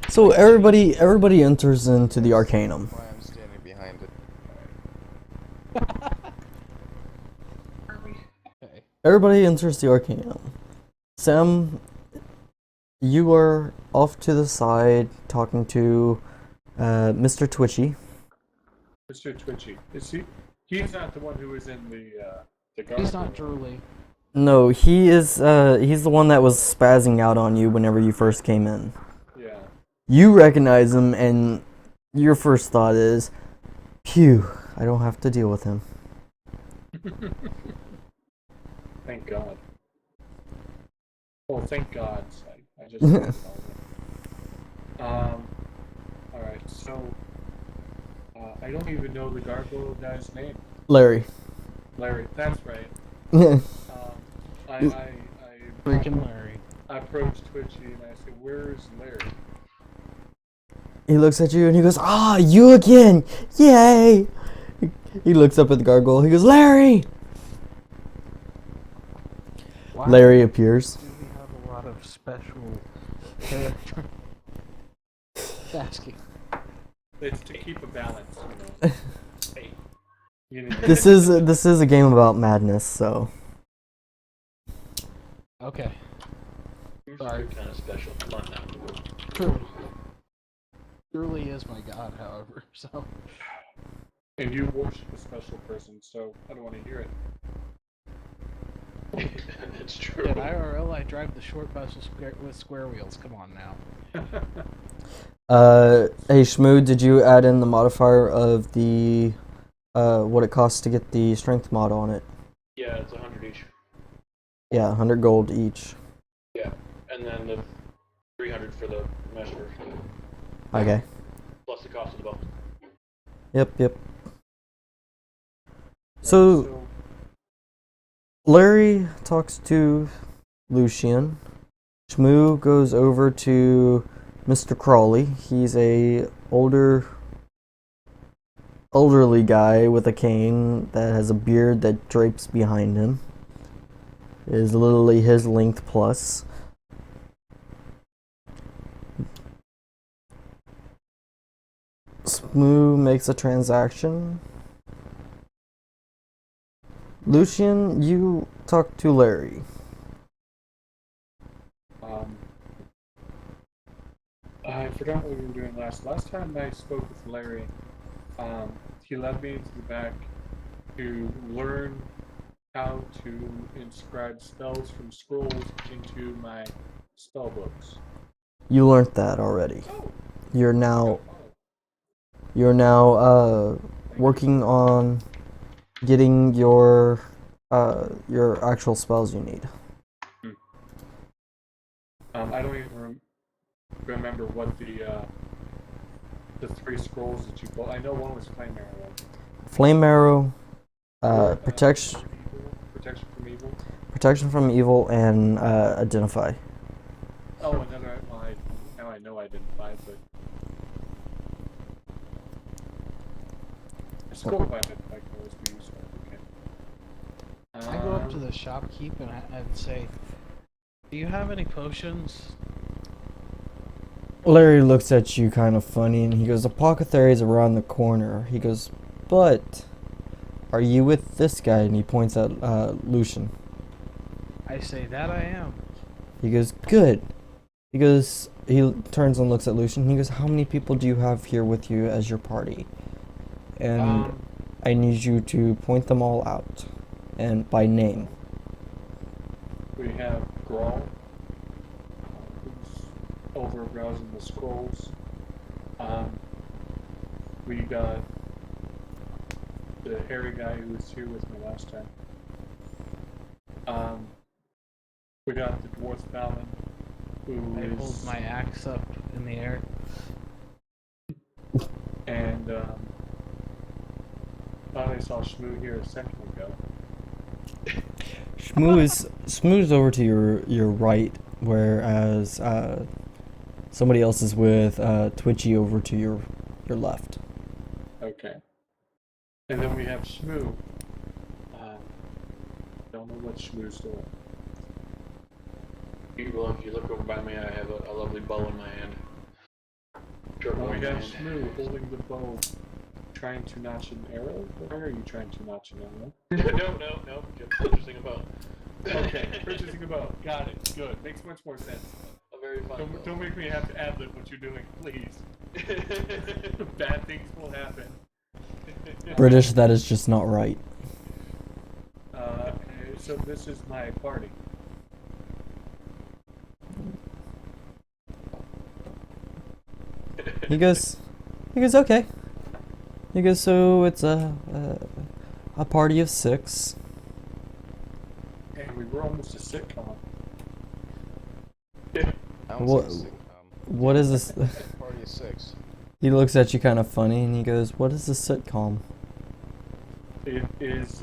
So everybody enters into the Arcanum. Why I'm standing behind it. Okay. Everybody enters the Arcanum. Sam, you are off to the side talking to Mr. Twitchy. Mr. Twitchy. Is he? He's not the one who was in the He's garden. not drooly. No, he is he's the one that was spazzing out on you whenever you first came in. Yeah. You recognize him and your first thought is, phew, I don't have to deal with him. Thank God. Oh, thank God. I just. Alright, so. I don't even know the gargoyle guy's name. Larry. Larry, that's right. I Freaking Larry. I approached Twitchy and I said, "Where's Larry?" He looks at you and he goes, ah, you again! Yay! He looks up at the gargoyle. He goes, Larry! Why Larry appears. do we have a lot of special character? Asking. It's to keep a balance, you know. Hey. You know, This is a game about madness, so Okay. Sorry. Kind of special. Come on now. True. Truly is my god, however, so. and you worship a special person, so I don't want to hear it. It's true. In IRL, I drive the short bus with square wheels. Come on now. hey Shmoo, did you add in the modifier of the what it costs to get the strength mod on it? Yeah, it's 100 each. Yeah, 100 gold each. Yeah, and then the 300 for the mesh version, Okay. plus the cost of the bow. Yep. So Larry talks to Lucian. Shmoo goes over to Mr. Crawley. He's a elderly guy with a cane that has a beard that drapes behind him. It is literally his length plus. Shmoo makes a transaction. Lucian, you talk to Larry. I forgot what we were doing last. Last time I spoke with Larry, he led me into the back to learn how to inscribe spells from scrolls into my spell books. You learned that already. Oh. You're now working on getting your actual spells you need. I don't even remember what the 3 scrolls that you pulled. I know one was Flame Arrow. Flame Arrow, protection from evil, and identify. Oh, another. Well, now I know identify, but scroll by identify can always be used. Okay. I go up to the shopkeep and I'd say, "Do you have any potions?" Larry looks at you kind of funny and he goes, "Apothecary's around the corner." He goes, "But are you with this guy?" And he points at Lucian. I say, "That I am." He goes, "Good." He goes, he turns and looks at Lucian. He goes, "How many people do you have here with you as your party?" And I need you to point them all out, and by name. We have Grawl, who's over browsing the scrolls. We got the hairy guy who was here with me last time. We got the dwarf Balin, who I is... hold my axe up in the air. And, thought I saw Shmoo here a second ago. Shmoo's over to your right, whereas somebody else is with Twitchy over to your left. Okay. And then we have Shmoo. Don't know what Shmoo's doing. Well, if you look over by me, I have a lovely bow in my hand. Well, we have Shmoo holding the bow, trying to notch an arrow. Where are you trying to notch an arrow? No. Just purchasing a bow. Okay, purchasing a bow. Got it. Good. Makes much more sense. A very fun bow. Don't make me have to ad-lib what you're doing, please. Bad things will happen. British, that is just not right. So this is my party. He goes, okay. He goes, so it's a party of 6. And we were almost a sitcom. What is this? Party of 6. He looks at you kind of funny and he goes, "What is this sitcom?" It is,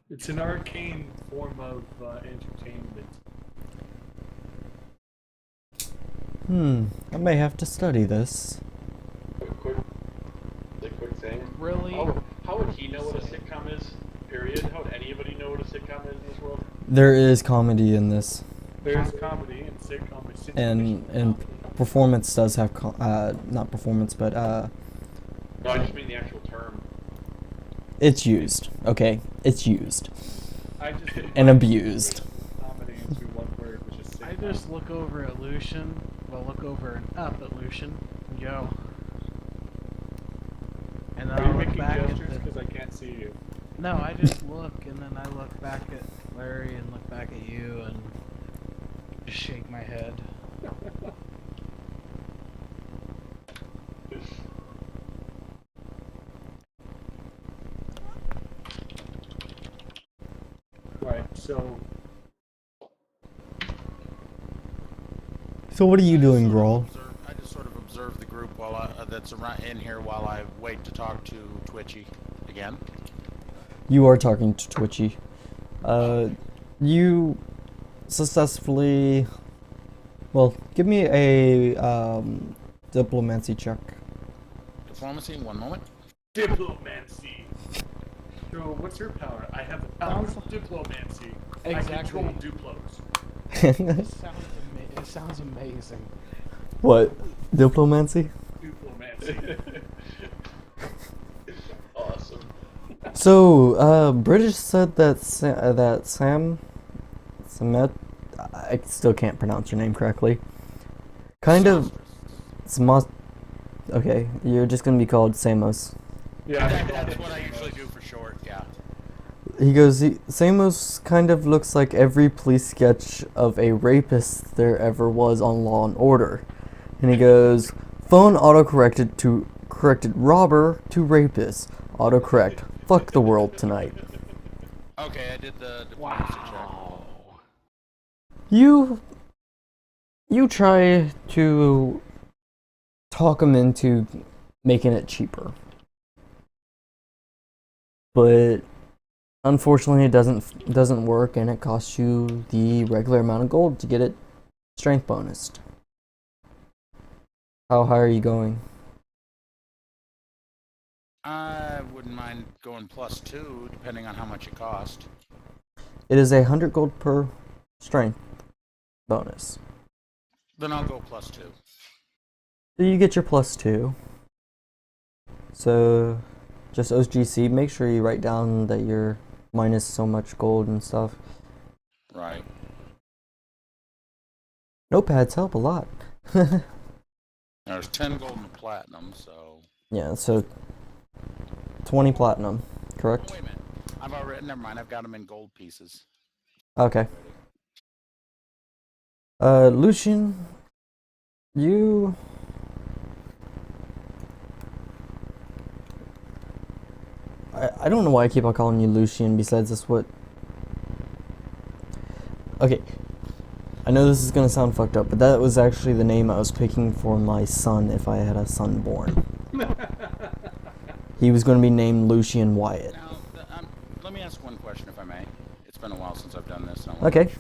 it's an arcane form of entertainment. I may have to study this. Quick thing. Really? How would he know what a sitcom is? Period. How would anybody know what a sitcom is in this world? There is comedy in this, There's comedy and sitcom is and performance does have not performance, but No, I just mean the actual term. it's used. Okay, it's used I just and abused. comedy into one word, which is sitcom. I just look over at Lucian. Well, look over and up at Lucian and go. And then Are I you look making back gestures? at the... Because I can't see you. No, I just look and then I look back at Larry and look back at you and just shake my head. Right, so So what are you doing, Grawl? I just sort of observe the group while that's around in here while I wait to talk to Twitchy again. You are talking to Twitchy. You successfully. Well, give me a diplomacy check. Diplomacy, 1 moment. Diplomancy. So, what's your power? I have the power of diplomancy. Exactly. I control Duplos. It sounds amazing. What? Diplomancy? Diplomancy. Awesome. So, British said that Samet, I still can't pronounce your name correctly. Kind of, Samos. Okay, you're just gonna be called Samos. Yeah, That's what I usually do for short, yeah. He goes, Samos kind of looks like every police sketch of a rapist there ever was on Law and Order. And he goes, phone corrected robber to rapist. Autocorrect. Fuck the world tonight. Okay, I did the diplomacy check. You try to talk him into making it cheaper. But unfortunately it doesn't work, and it costs you the regular amount of gold to get it strength bonused. How high are you going? I wouldn't mind going +2, depending on how much it cost. It is 100 gold per strength bonus. Then I'll go +2. So you get your +2. So just OGC, make sure you write down that you're minus so much gold and stuff. Right. Notepads help a lot. There's 10 gold and a platinum, so... Yeah, so 20 platinum, Oh, correct? wait a minute. I've already... Never mind, I've got them in gold pieces. Okay. Lucian, you... I don't know why I keep on calling you Lucian, besides that's what... Okay. I know this is gonna sound fucked up, but that was actually the name I was picking for my son if I had a son born. He was gonna be named Lucian Wyatt. Now, let me ask one question, if I may. It's been a while since I've done this. So Okay.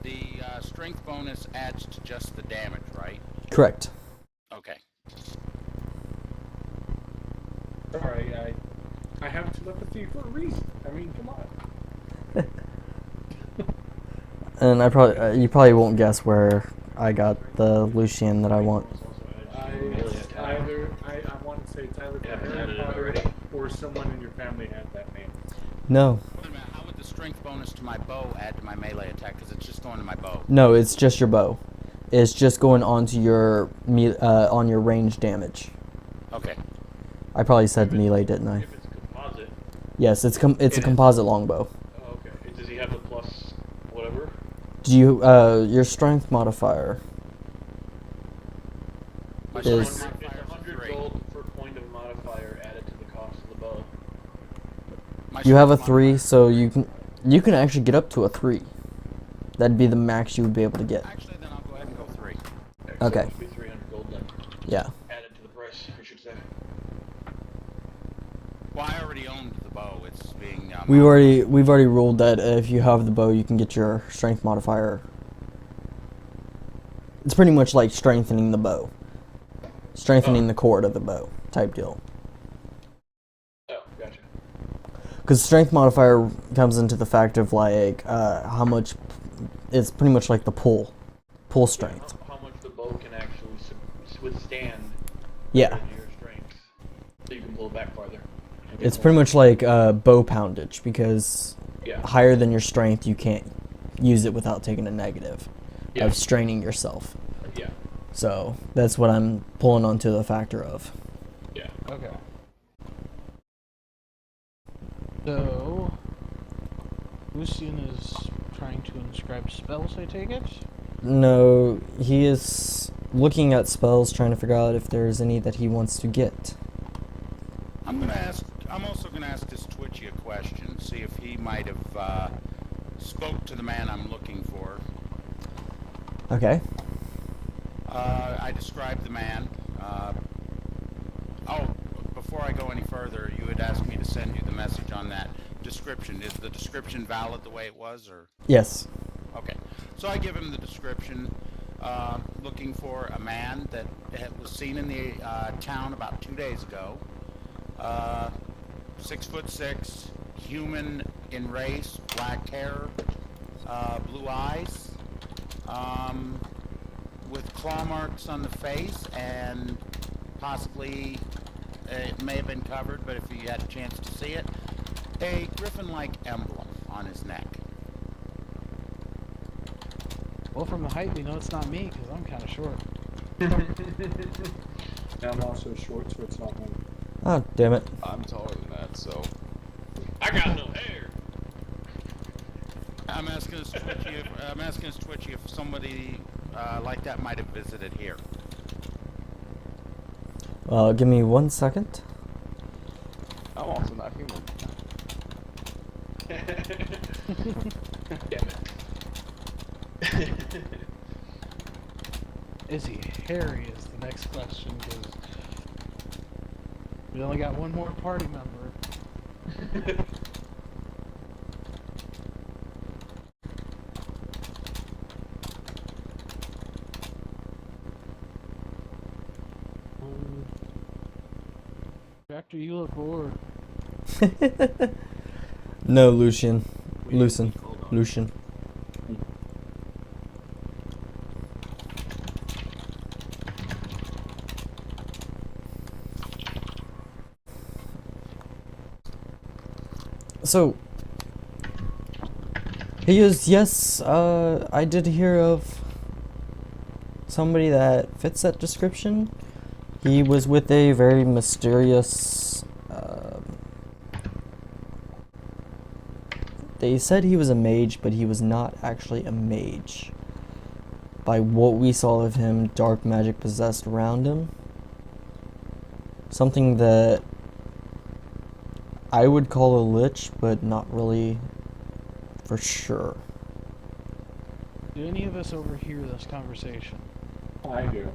The strength bonus adds to just the damage, right? Correct. Okay. Sorry, I have telepathy for a reason. I mean, come on. And you probably won't guess where I got the Lucian that I want. I want to say Tyler Harry Potter or someone in your family had that name. No. Wait a minute, how would the strength bonus to my bow add to my melee attack? Because it's just going to my bow. No, it's just your bow. It's just going onto your on your range damage. Okay. I probably said melee, didn't I? If it's composite. Yes, it's a composite longbow. Oh, okay. Does he have the plus whatever? Do you your strength modifier My is strength It's modifier is 100 3. gold per point of modifier added to the cost of the bow. My you have a strength 3, modifier- so you can actually get up to a 3. That'd be the max you would be able to get. Actually, then I'll go ahead and go 3. Okay. So it must be 300 gold then. Yeah. Added to the price, I should say. Well, I already owned the bow. It's being... We've already ruled that if you have the bow, you can get your strength modifier. It's pretty much like strengthening the bow, strengthening the cord of the bow type deal. Oh, gotcha. Because strength modifier comes into the fact of like how much. It's pretty much like the pull strength. How much the bow can actually withstand Yeah. your strength, so you can pull it back farther. It's pretty much like bow poundage, because Yeah. higher than your strength, you can't use it without taking a negative Yeah. of straining yourself. Yeah. So that's what I'm pulling onto the factor of. Yeah. Okay. So, Lucian is trying to inscribe spells, I take it? No, he is looking at spells, trying to figure out if there's any that he wants to get. I'm also gonna ask this Twitchy a question, see if he might have spoke to the man I'm looking for. Okay. I described the man. Before I go any further, you had asked me to send you the message on that description. Is the description valid the way it was, or? Yes. Okay. So I give him the description, looking for a man that was seen in the town about 2 days ago. 6'6", human in race, black hair, blue eyes, with claw marks on the face, and possibly it may have been covered, but if you had a chance to see it, a griffin-like emblem on his neck. Well, from the height, we know it's not me because I'm kind of short. I'm also short, so it's not me. Oh, damn it. I'm taller than that, so. I got no hair. I'm asking us Twitchy if somebody like that might have visited here. Give me 1 second. I'm also not human. Damn it. Is he hairy is the next question, because we only got one more party member. Doctor, you look bored. No, Lucian. Wait, Lucian. hold on. Lucian. So, he is, yes, I did hear of somebody that fits that description. He was with a very mysterious, they said he was a mage, but he was not actually a mage. By what we saw of him, dark magic possessed around him. Something that I would call a lich, but not really for sure. Do any of us overhear this conversation? I do.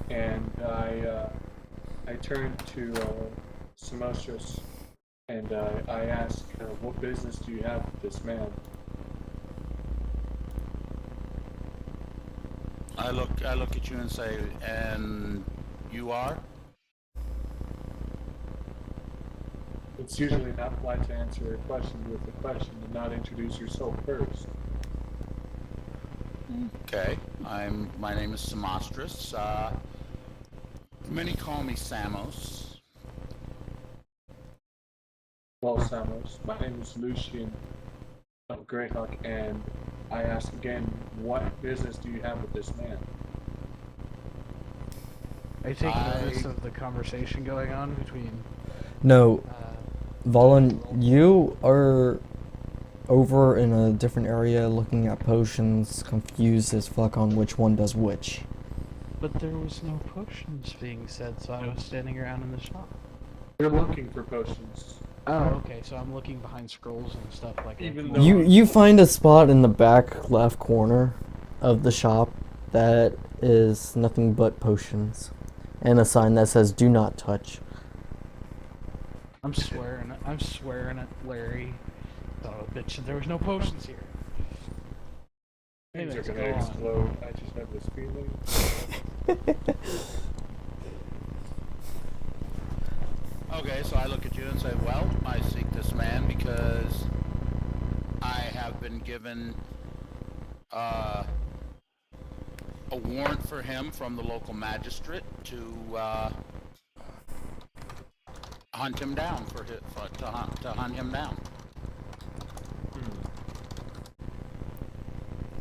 And I turn to Samostris and I ask, what business do you have with this man? I look at you and say, and you are? It's usually not polite to answer a question with a question and not introduce yourself first. Okay. My name is Samostris. Many call me Samos. Well, Samos, my name is Lucian of Greyhawk, and I ask again, what business do you have with this man? I take notice of the conversation going on between. No, Valen, you are over in a different area looking at potions, confused as fuck on which one does which. But there was no potions being said, so I was standing around in the shop. We're looking for potions. Oh, okay, so I'm looking behind scrolls and stuff like that. Even though- You find a spot in the back left corner of the shop that is nothing but potions, and a sign that says "Do not touch." I'm swearing at Larry. Son of a bitch, there was no potions here. Things are Anyways, gonna go on. explode. I just have this feeling. Okay, so I look at you and say, well, I seek this man because I have been given a warrant for him from the local magistrate to hunt him down to hunt him down.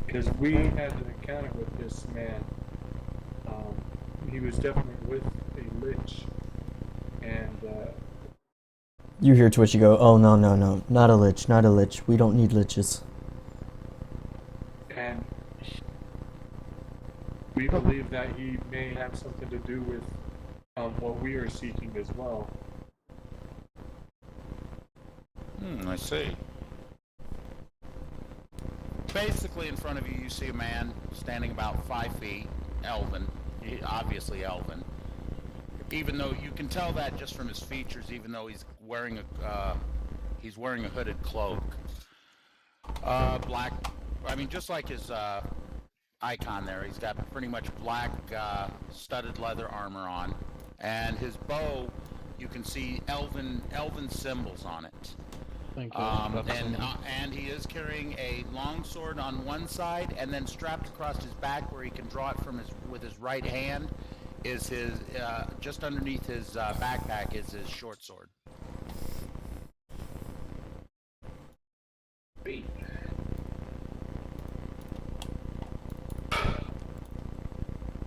Because we had an encounter with this man. He was definitely with a lich. And, You hear Twitchy go, "Oh no, not a lich, not a lich. We don't need liches." and we believe that he may have something to do with what we are seeking as well. I see. Basically, in front of you, you see a man standing about 5 feet, elven, obviously elven. Even though you can tell that just from his features, even though he's wearing He's wearing a hooded cloak. Black, I mean, just like his icon there, he's got pretty much black studded leather armor on. And his bow, you can see elven symbols on it. Thank you. And he is carrying a long sword on one side, and then strapped across his back where he can draw it from with his right hand is his just underneath his backpack is his short sword.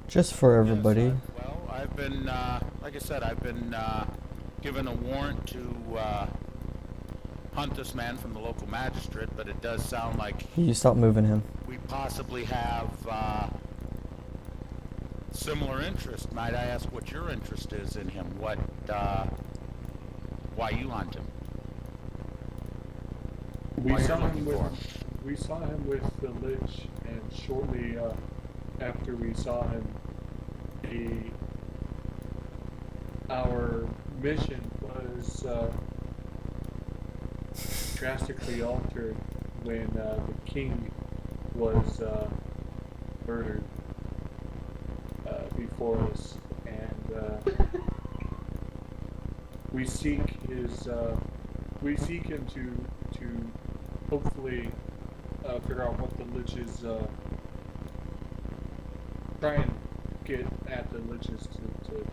Just for everybody. Yes, well, I've been like I said, I've been given a warrant to hunt this man from the local magistrate, but it does sound like You stop moving him. we possibly have similar interest. Might I ask what your interest is in him? What, why you hunt him? We Why you're saw him looking for with the Lich, and shortly after we saw him, our mission was drastically altered when the king was murdered before us, and we seek him to hopefully figure out what the Liches try and get at the Liches to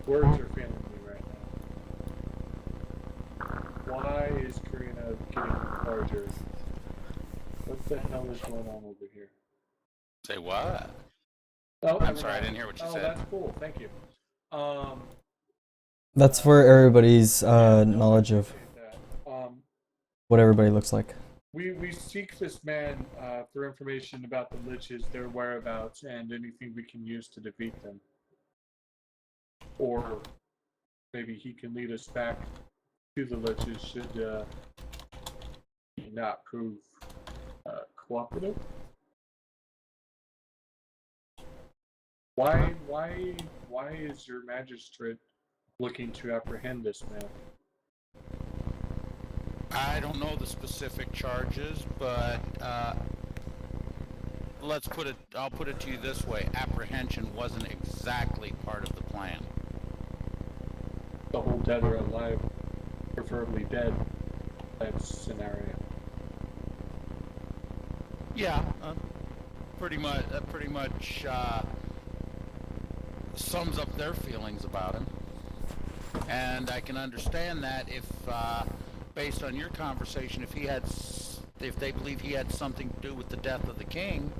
words are failing me right now. Why is Karina getting larger? What the hell is going on over here? Say what? Oh, I'm sorry, I didn't hear what you oh, said. that's cool. Thank you. That's for everybody's knowledge of That. what everybody looks like. We seek this man for information about the Liches, their whereabouts, and anything we can use to defeat them. Or maybe he can lead us back to the Liches should he not prove cooperative. Why is your magistrate looking to apprehend this man? I don't know the specific charges, but I'll put it to you this way. Apprehension wasn't exactly part of the plan. The whole dead or alive, preferably dead, type scenario. Yeah, pretty much sums up their feelings about him. And I can understand that if, based on your conversation, if they believe he had something to do with the death of the king,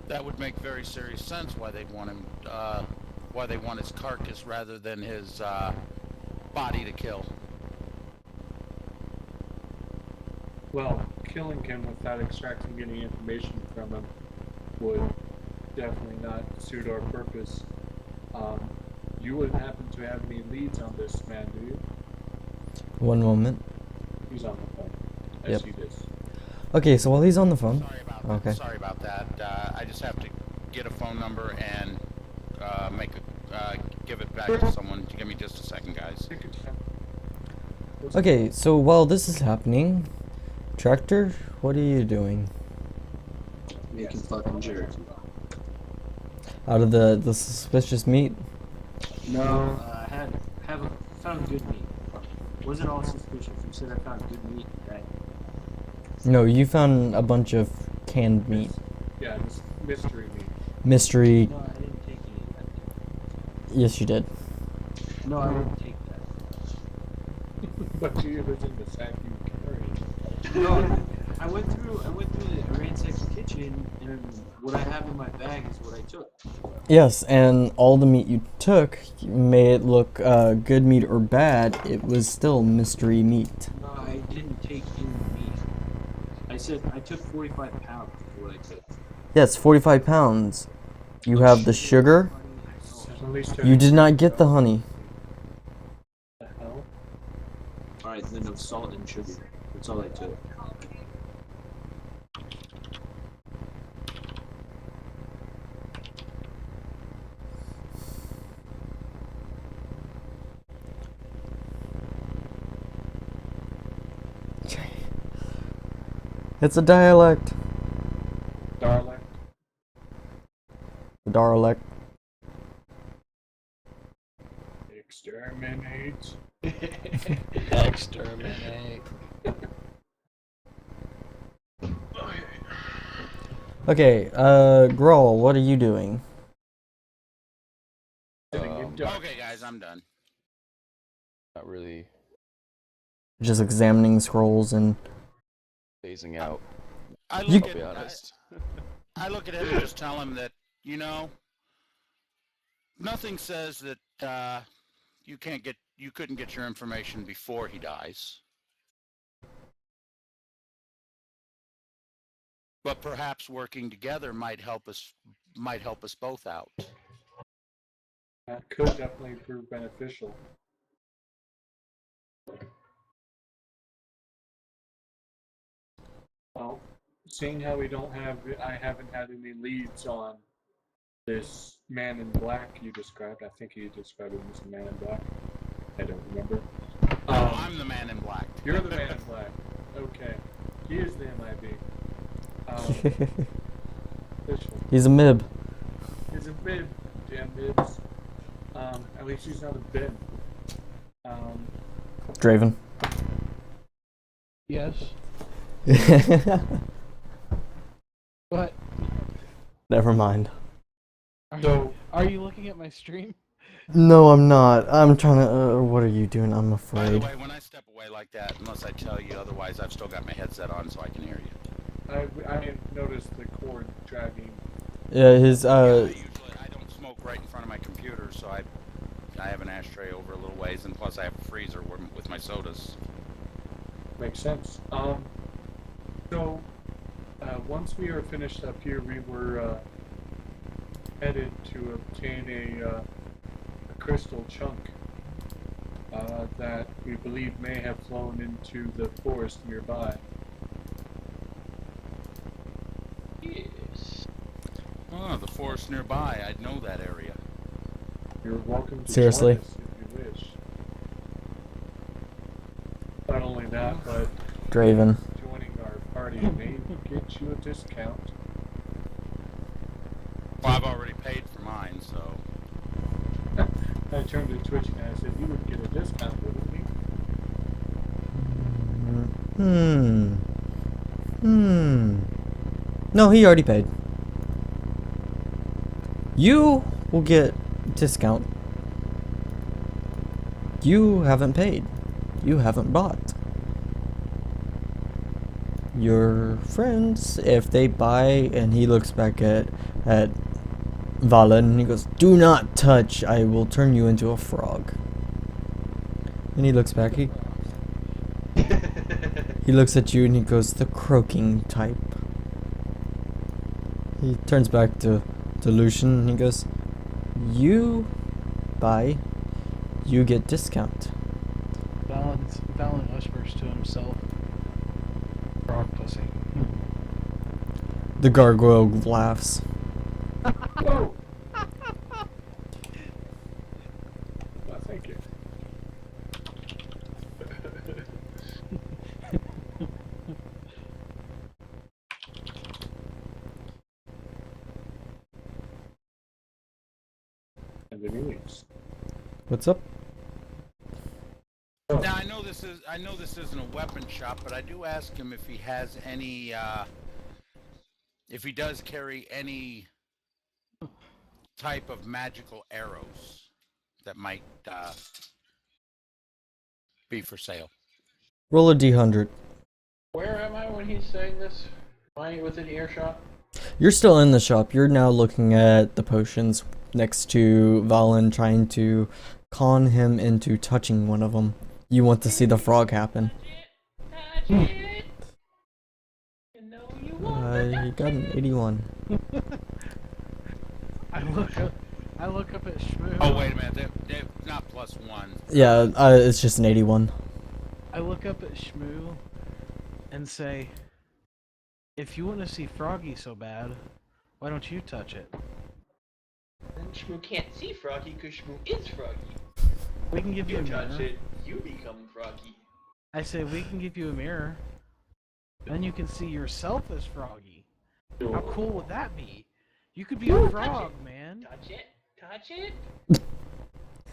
that would make very serious sense why they'd want him, why they want his carcass rather than his body to kill. Well, killing him without extracting any information from him would definitely not suit our purpose. You wouldn't happen to have any leads on this man, do you? One moment. He's on the phone. I Yep. see this. Okay, so while he's on the phone. Sorry about that. Okay. Sorry about that. I just have to get a phone number and give it back to someone. Give me just a second, guys. Take your time. Okay, so while this is happening, Tractor, what are you doing? Making fucking jerky. Out of the suspicious meat? No, I found good meat. Wasn't all suspicious. You said I found good meat, right? No, you found a bunch of canned meat. Yeah, this mystery meat. Mystery. No, I didn't take any of that. Yes, you did. No, I didn't take that. But it was in the sack you carried. No, I went through the ransacked the kitchen, and what I have in my bag is what I took. Yes, and all the meat you took, may it look good meat or bad, it was still mystery meat. No, I didn't take any meat. I said I took 45 pounds is what I took. Yes, 45 pounds. You have the sugar. You did not get the honey. What the hell? Alright, then no salt and sugar. That's all I took. It's a dialect. Darling. The dialect. Exterminate. Exterminate. Okay, Growl, what are you doing? Okay, guys, I'm done. Not really Just examining scrolls and phasing out. I You- look I'll be at honest. I look at him and just tell him that, you know, nothing says that you couldn't get your information before he dies. But perhaps working together might help us both out. That could definitely prove beneficial. Well, seeing how I haven't had any leads on this man in black you described. I think you described him as a man in black. I don't remember. I'm the man in black. You're the man in black. Okay. He is the MIB. Official. he's a mib. He's a bib. Damn bibs. At least he's not a bib. Draven. Yes. What? Never mind. Are you looking at my stream? No, I'm not. I'm trying to. What are you doing? I'm By the afraid. way, when I step away like that, unless I tell you otherwise, I've still got my headset on so I can hear you. I noticed the cord dragging. Yeah, his Usually I don't smoke right in front of my computer, so I have an ashtray over a little ways, and plus I have a freezer with my sodas. Makes sense. So, once we are finished up here, we were headed to obtain a crystal chunk that we believe may have flown into the forest nearby. Yes. Oh, the forest nearby. I'd know that area. You're welcome to Seriously? join us if you wish. Not only that, but Draven. joining our party may get you a discount. Well, I've already paid for mine, so. I turned to Twitch and I said, you would get a discount, wouldn't you? No, he already paid. You will get discount. You haven't paid. You haven't bought. Your friends, if they buy, and he looks back at Valen and he goes, "Do not touch, I will turn you into a frog." And he looks back, he looks at you and he goes, "The croaking type." He turns back to Lucian and he goes, "You buy, you get discount." Valen whispers to himself. Frog pussy. The gargoyle laughs. Whoa! Well, thank you. And then he leaves. What's up? Now I know this isn't a weapon shop, but I do ask him if he has any, if he does carry any type of magical arrows that might be for sale. Roll a d100. Where am I when he's saying this? Am I within earshot? You're still in the shop. You're now looking at the potions next to Valen, trying to con him into touching one of them. You want to see the frog happen. Touch it. You know you want You got an 81. I look up at Shmoo. Oh wait a minute, they're not +1. Yeah, it's just an 81. I look up at Shmoo and say, "If you want to see Froggy so bad, why don't you touch it? Then Shmoo can't see Froggy because Shmoo is Froggy. We can give you You a touch mirror." it, you become Froggy. I say, "We can give you a mirror." Then you can see yourself as Froggy. How Oh. cool would that be? You could be a frog, man. Touch it. Touch it.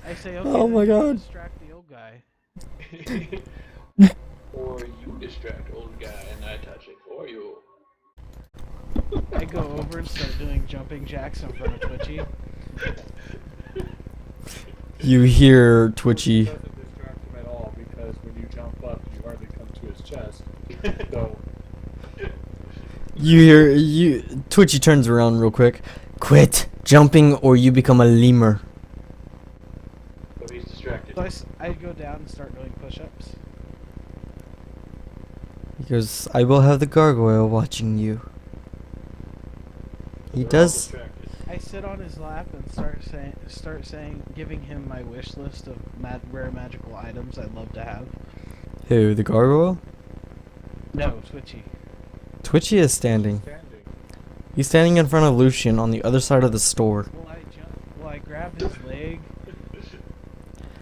I say, okay, Oh then my you God. distract the old guy. Or you distract old guy and I touch it for you. I go over and start doing jumping jacks in front of Twitchy. You hear Twitchy. It doesn't distract him at all because when you jump up, you hardly come to his chest. So Twitchy turns around real quick. Quit jumping or you become a lemur. So he's distracted. So I go down and start doing push-ups. He goes, I will have the gargoyle watching you. He They're all does. distracted. I sit on his lap and start saying, giving him my wish list of rare magical items I'd love to have. Who, the gargoyle? No, Twitchy. Twitchy is standing. standing. He's standing in front of Lucian on the other side of the store. Will I grab his leg?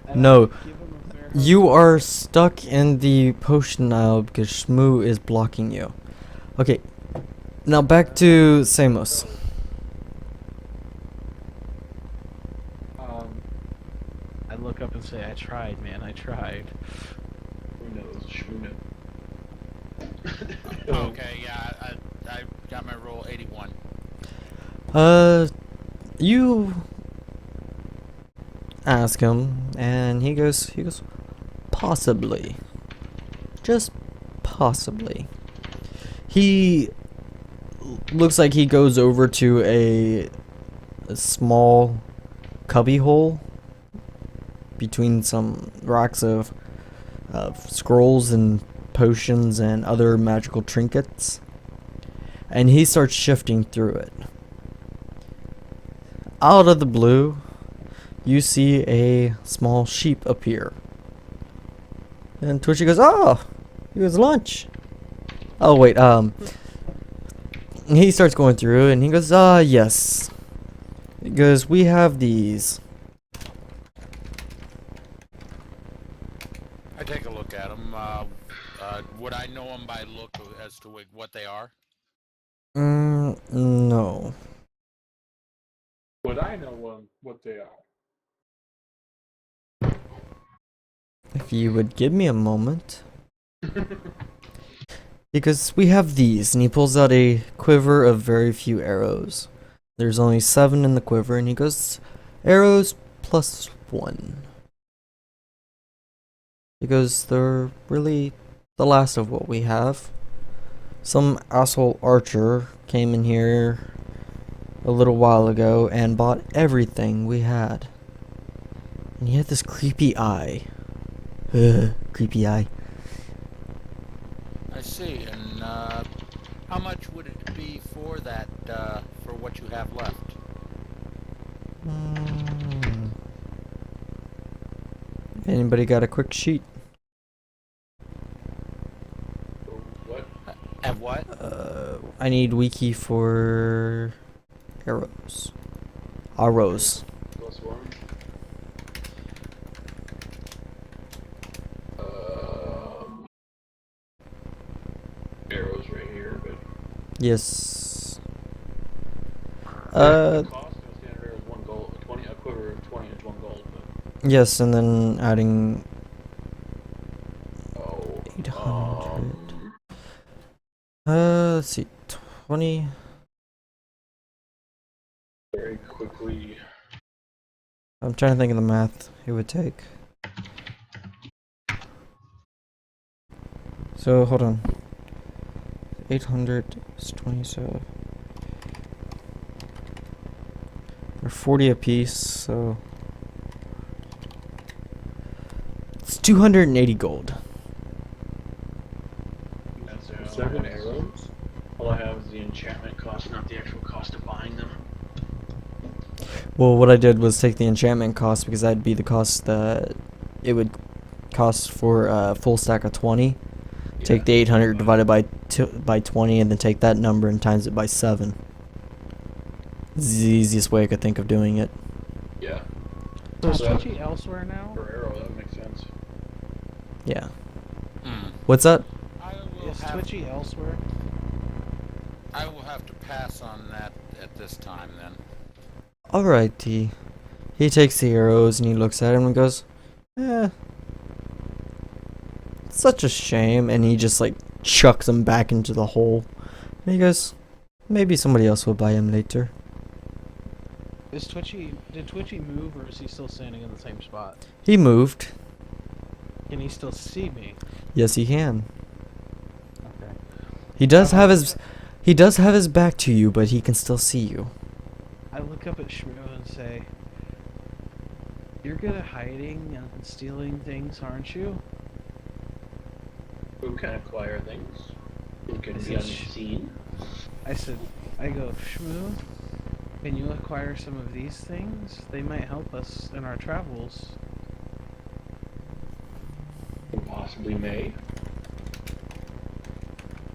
And No. give him a fair You hug? are stuck in the potion aisle because Shmoo is blocking you. Okay, now back to Samos. I look up and say, I tried, man, I tried. Who knows? Who knows? Okay, yeah, I got my roll 81. You ask him, and he goes, possibly. Just possibly. He looks like he goes over to a small cubby hole between some racks of scrolls and potions and other magical trinkets, and he starts shifting through it. Out of the blue, you see a small sheep appear. And Twitchy goes, oh, it was lunch. Oh, wait, he starts going through and he goes, yes. He goes, we have these. I take a look at them. Would I know them by look as to what they are? No. But I know what they are. If you would give me a moment. Because we have these, and he pulls out a quiver of very few arrows. There's only 7 in the quiver, and he goes, arrows plus 1. Because they're really the last of what we have. Some asshole archer came in here a little while ago and bought everything we had. And he had this creepy eye. Creepy eye. I see. And how much would it be for that? For what you have left? Anybody got a quick sheet? What? Have what? I need wiki for arrows. Arrows. Plus 1. Arrows right here, but Yes. the cost of a standard arrow is 1 gold, a quiver of 20 is 1 gold. But, Yes, and then adding oh, 800. Let's see, 20. very quickly. I'm trying to think of the math it would take. So hold on. 800 is 20, so they're 40 apiece, so it's 280 gold. That's 7 arrows? All I have is the enchantment cost, not the actual cost of buying them. Well, what I did was take the enchantment cost because that'd be the cost that it would cost for a full stack of 20. Take the 800 divided by 20 and then take that number and times it by 7. This is the easiest way I could think of doing it. Yeah. So is So- Twitchy elsewhere now? Per arrow, that makes sense. Yeah. Hmm. What's that? I will Is have- Twitchy elsewhere? I will have to pass on that at this time then. Alrighty. He takes the arrows and he looks at him and goes, such a shame. And he just like chucks them back into the hole. And he goes, maybe somebody else will buy him later. Did Twitchy move, or is he still standing in the same spot? He moved. Can he still see me? Yes, he can. Okay. He does have his back to you, but he can still see you. I look up at Shmoo and say, "You're good at hiding and stealing things, aren't you?" Who can acquire things? Who can be unseen? I go, Shmoo, can you acquire some of these things? They might help us in our travels. Who possibly may.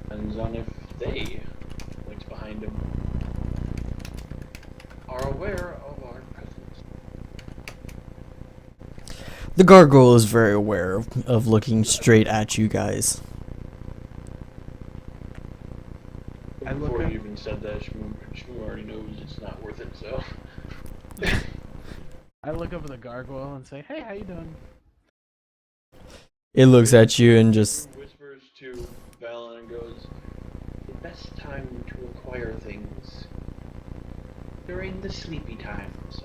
Depends on if they, what's behind him, are aware of our presence. The gargoyle is very aware of looking straight at you guys. I look Before up- you even said that, Shmoo already knows it's not worth it, so. I look up at the gargoyle and say, "Hey, how you doing?" It looks at you and just, Whispers to Valen and goes, the best time to acquire things during the sleepy times.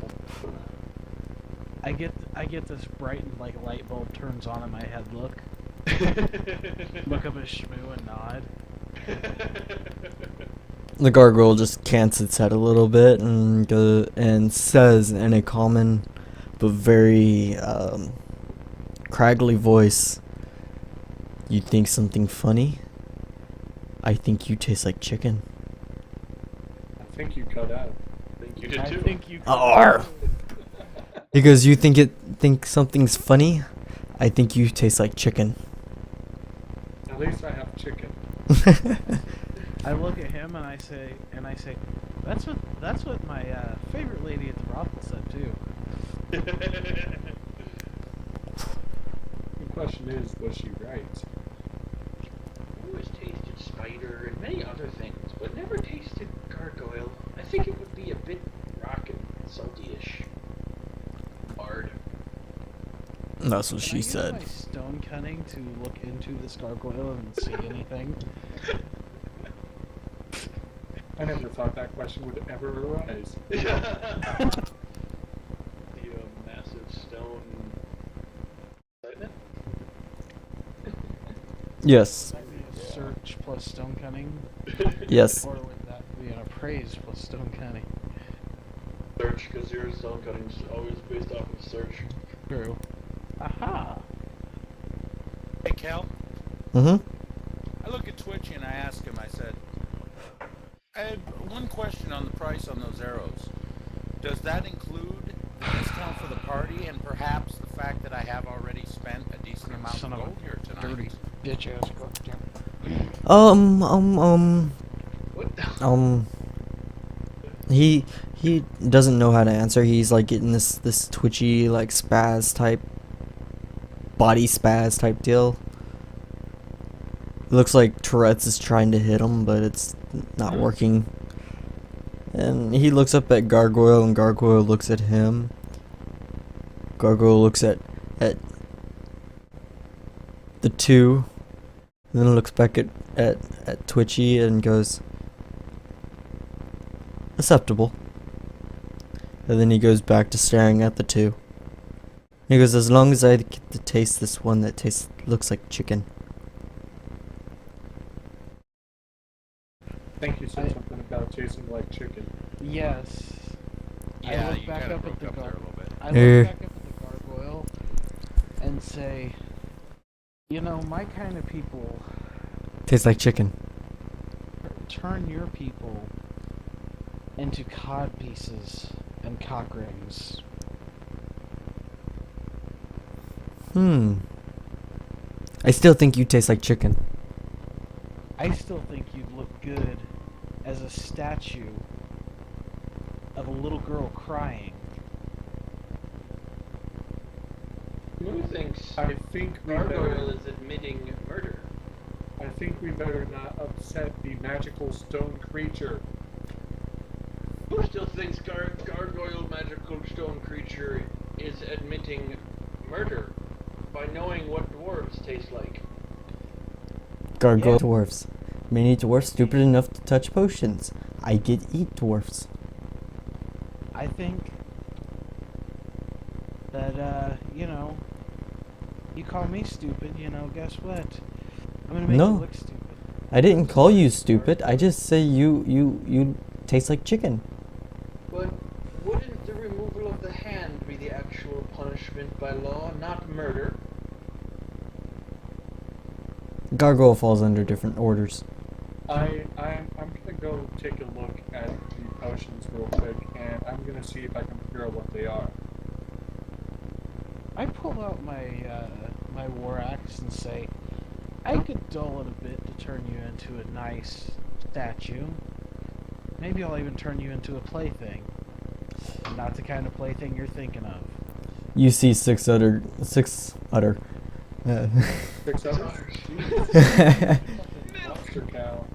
I get this bright and like light bulb turns on in my head. Look up at Shmoo and nod. the gargoyle just cants its head a little bit and says in a common but very craggly voice, "You think something funny? I think you taste like chicken." I think you cut out. I think you did I too. think you. Arr! He goes, "You think something's funny? I think you taste like chicken." At least I have chicken. I look at him and I say, that's what my favorite lady at the brothel said too. The question is, was she right? I've always tasted spider and many other things, but never tasted gargoyle. I think it would be a bit rock and salty-ish. Hard. That's what Can I she use said. my stone cunning to look into this gargoyle and see anything? I never thought that question would ever arise. The massive stone. Excitement? Yes. Search plus stone cunning, Yes. or would that be an appraise plus stone cunning? Search, because your stone cutting's always based off of search. True. Aha! Hey, Kel. Mm-hmm. I look at Twitchy and I ask him, I said, I have one question on the price on those arrows. Does that include the discount for the party and perhaps the fact that I have already spent a decent amount Son of of a gold here tonight? dirty bitch ass gargoyle. What the? He doesn't know how to answer. He's like getting this twitchy like body spaz type deal. It looks like Tourette's is trying to hit him, but it's not working. And he looks up at Gargoyle, and Gargoyle looks at him. Gargoyle looks at the two, and then looks back at Twitchy and goes, acceptable. And then he goes back to staring at the two. He goes, as long as I get to taste this one that looks like chicken. I think you said something about tasting like chicken. Yes. Yeah, I look you back kinda up broke at the up there a little bit. I look back up at the gargoyle and say, you know, my kind of people Tastes like chicken. turn your people into cod pieces and cock rings. I still think you taste like chicken. I still think you'd look good as a statue of a little girl crying. Who thinks I think we Gargoyle better, is admitting murder? I think we better not upset the magical stone creature. Who still thinks gargoyle magical stone creature is admitting murder by knowing what dwarves taste like? Gargoyle Yeah. dwarfs. Many dwarfs stupid enough to touch potions. I get eat dwarfs. I think that, you call me stupid, guess what? I'm gonna make No. you look stupid. I didn't call you stupid. I just say you taste like chicken. But wouldn't the removal of the hand be the actual punishment by law, not murder? Gargoyle falls under different orders. I'm gonna go take a look at the potions real quick, and I'm gonna see if I can figure out what they are. I pull out my my war axe and say, I could dull it a bit to turn you into a nice statue. Maybe I'll even turn you into a plaything. Not the kind of plaything you're thinking of. You see six other. Six others? Monster cow.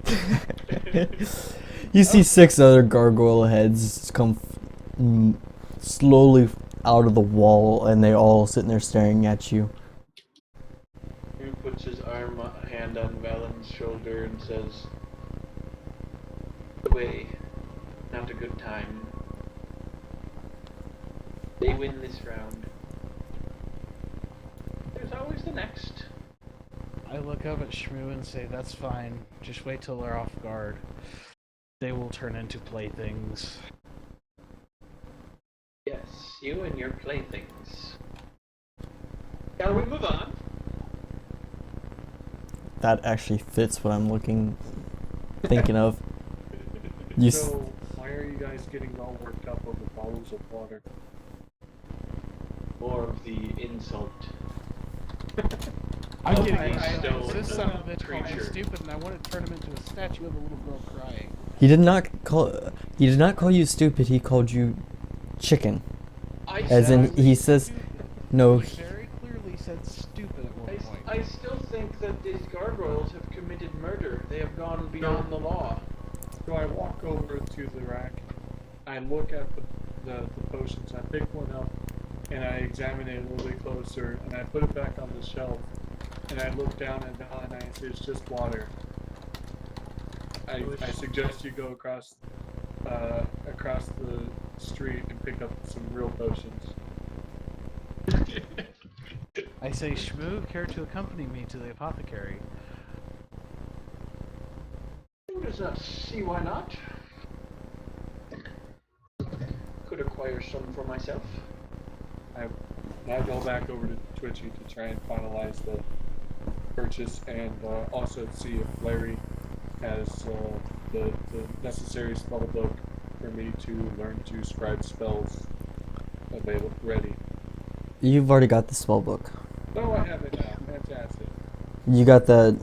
You see six other gargoyle heads come slowly out of the wall, and they all sitting there staring at you. He puts his hand on Valen's shoulder and says, "Away, not a good time. They win this round. There's always the next." I look up at Shmoo and say, that's fine. Just wait till they're off guard. They will turn into playthings. Yes, you and your playthings. Shall we move on? That actually fits what I'm thinking of. You s- So, why are you guys getting all worked up over bottles of water? More of the insult. I'm Oh, getting I stole this the son of a bitch called me creature. stupid, and I want to turn him into a statue of a little girl crying. He did not call you stupid. He called you chicken. As in, he says, no. He very clearly said stupid at one point. I still think that these gargoyles have committed murder. They have gone beyond the law. So I walk over to the rack, I look at the potions, I pick one up, and I examine it a little bit closer, and I put it back on the shelf, and I look down at Val and I say, it's just water. I suggest you go across the street and pick up some real potions. I say, Shmoo, care to accompany me to the apothecary? Who does not see why not? Could acquire some for myself. I go back over to Twitchy to try and finalize the purchase, and also see if Larry has the necessary spell book for me to learn to scribe spells ready. You've already got the spell book. Oh, I have it now. Fantastic. You got the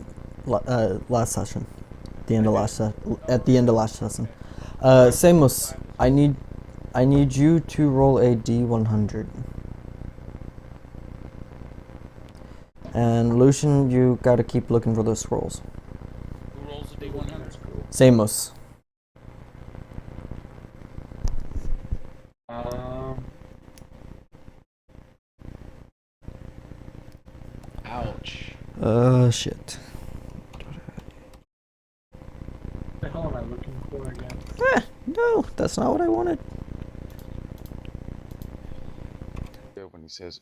last session. At the end of last session. Samos, I need you to roll a D100. And Lucian, you gotta keep looking for those scrolls. Who rolls a D100? Samos. Ouch. Shit. What the hell am I looking for again? No, that's not what I wanted. Yeah, when he says,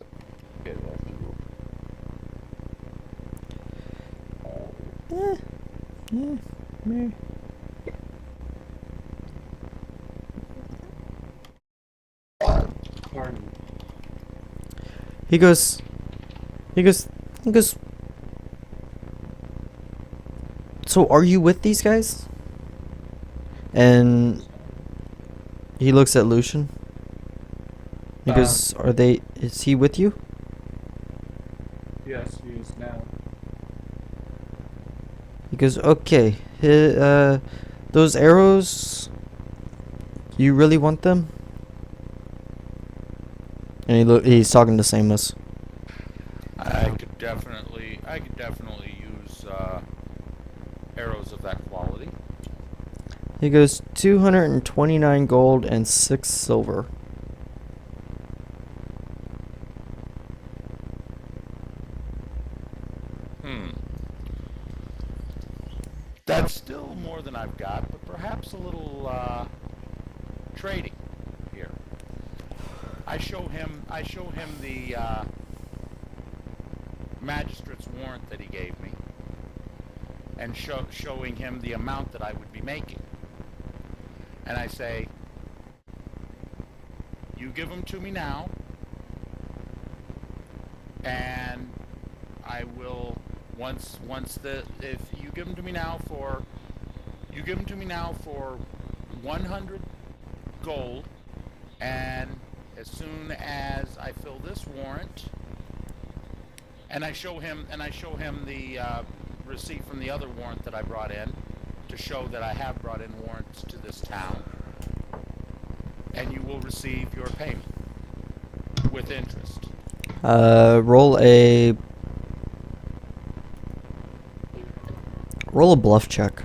get it after you. Yeah, meh. Pardon. He goes, so are you with these guys? And he looks at Lucian. He goes, is he with you? Yes, he is now. He goes, okay, those arrows, you really want them? And he's talking to Samus. I could definitely use arrows of that quality. He goes 229 gold and 6 silver. That's still more than I've got, but perhaps a little trading here. I show him the magistrate's warrant that he gave me, and showing him the amount that I would be making. And I say, you give them to me now, and I will if you give them to me now for 100 gold, and as soon as I fill this warrant, and I show him the receipt from the other warrant that I brought in to show that I have brought in warrants to this town, and you will receive your payment with interest. Roll a bluff check.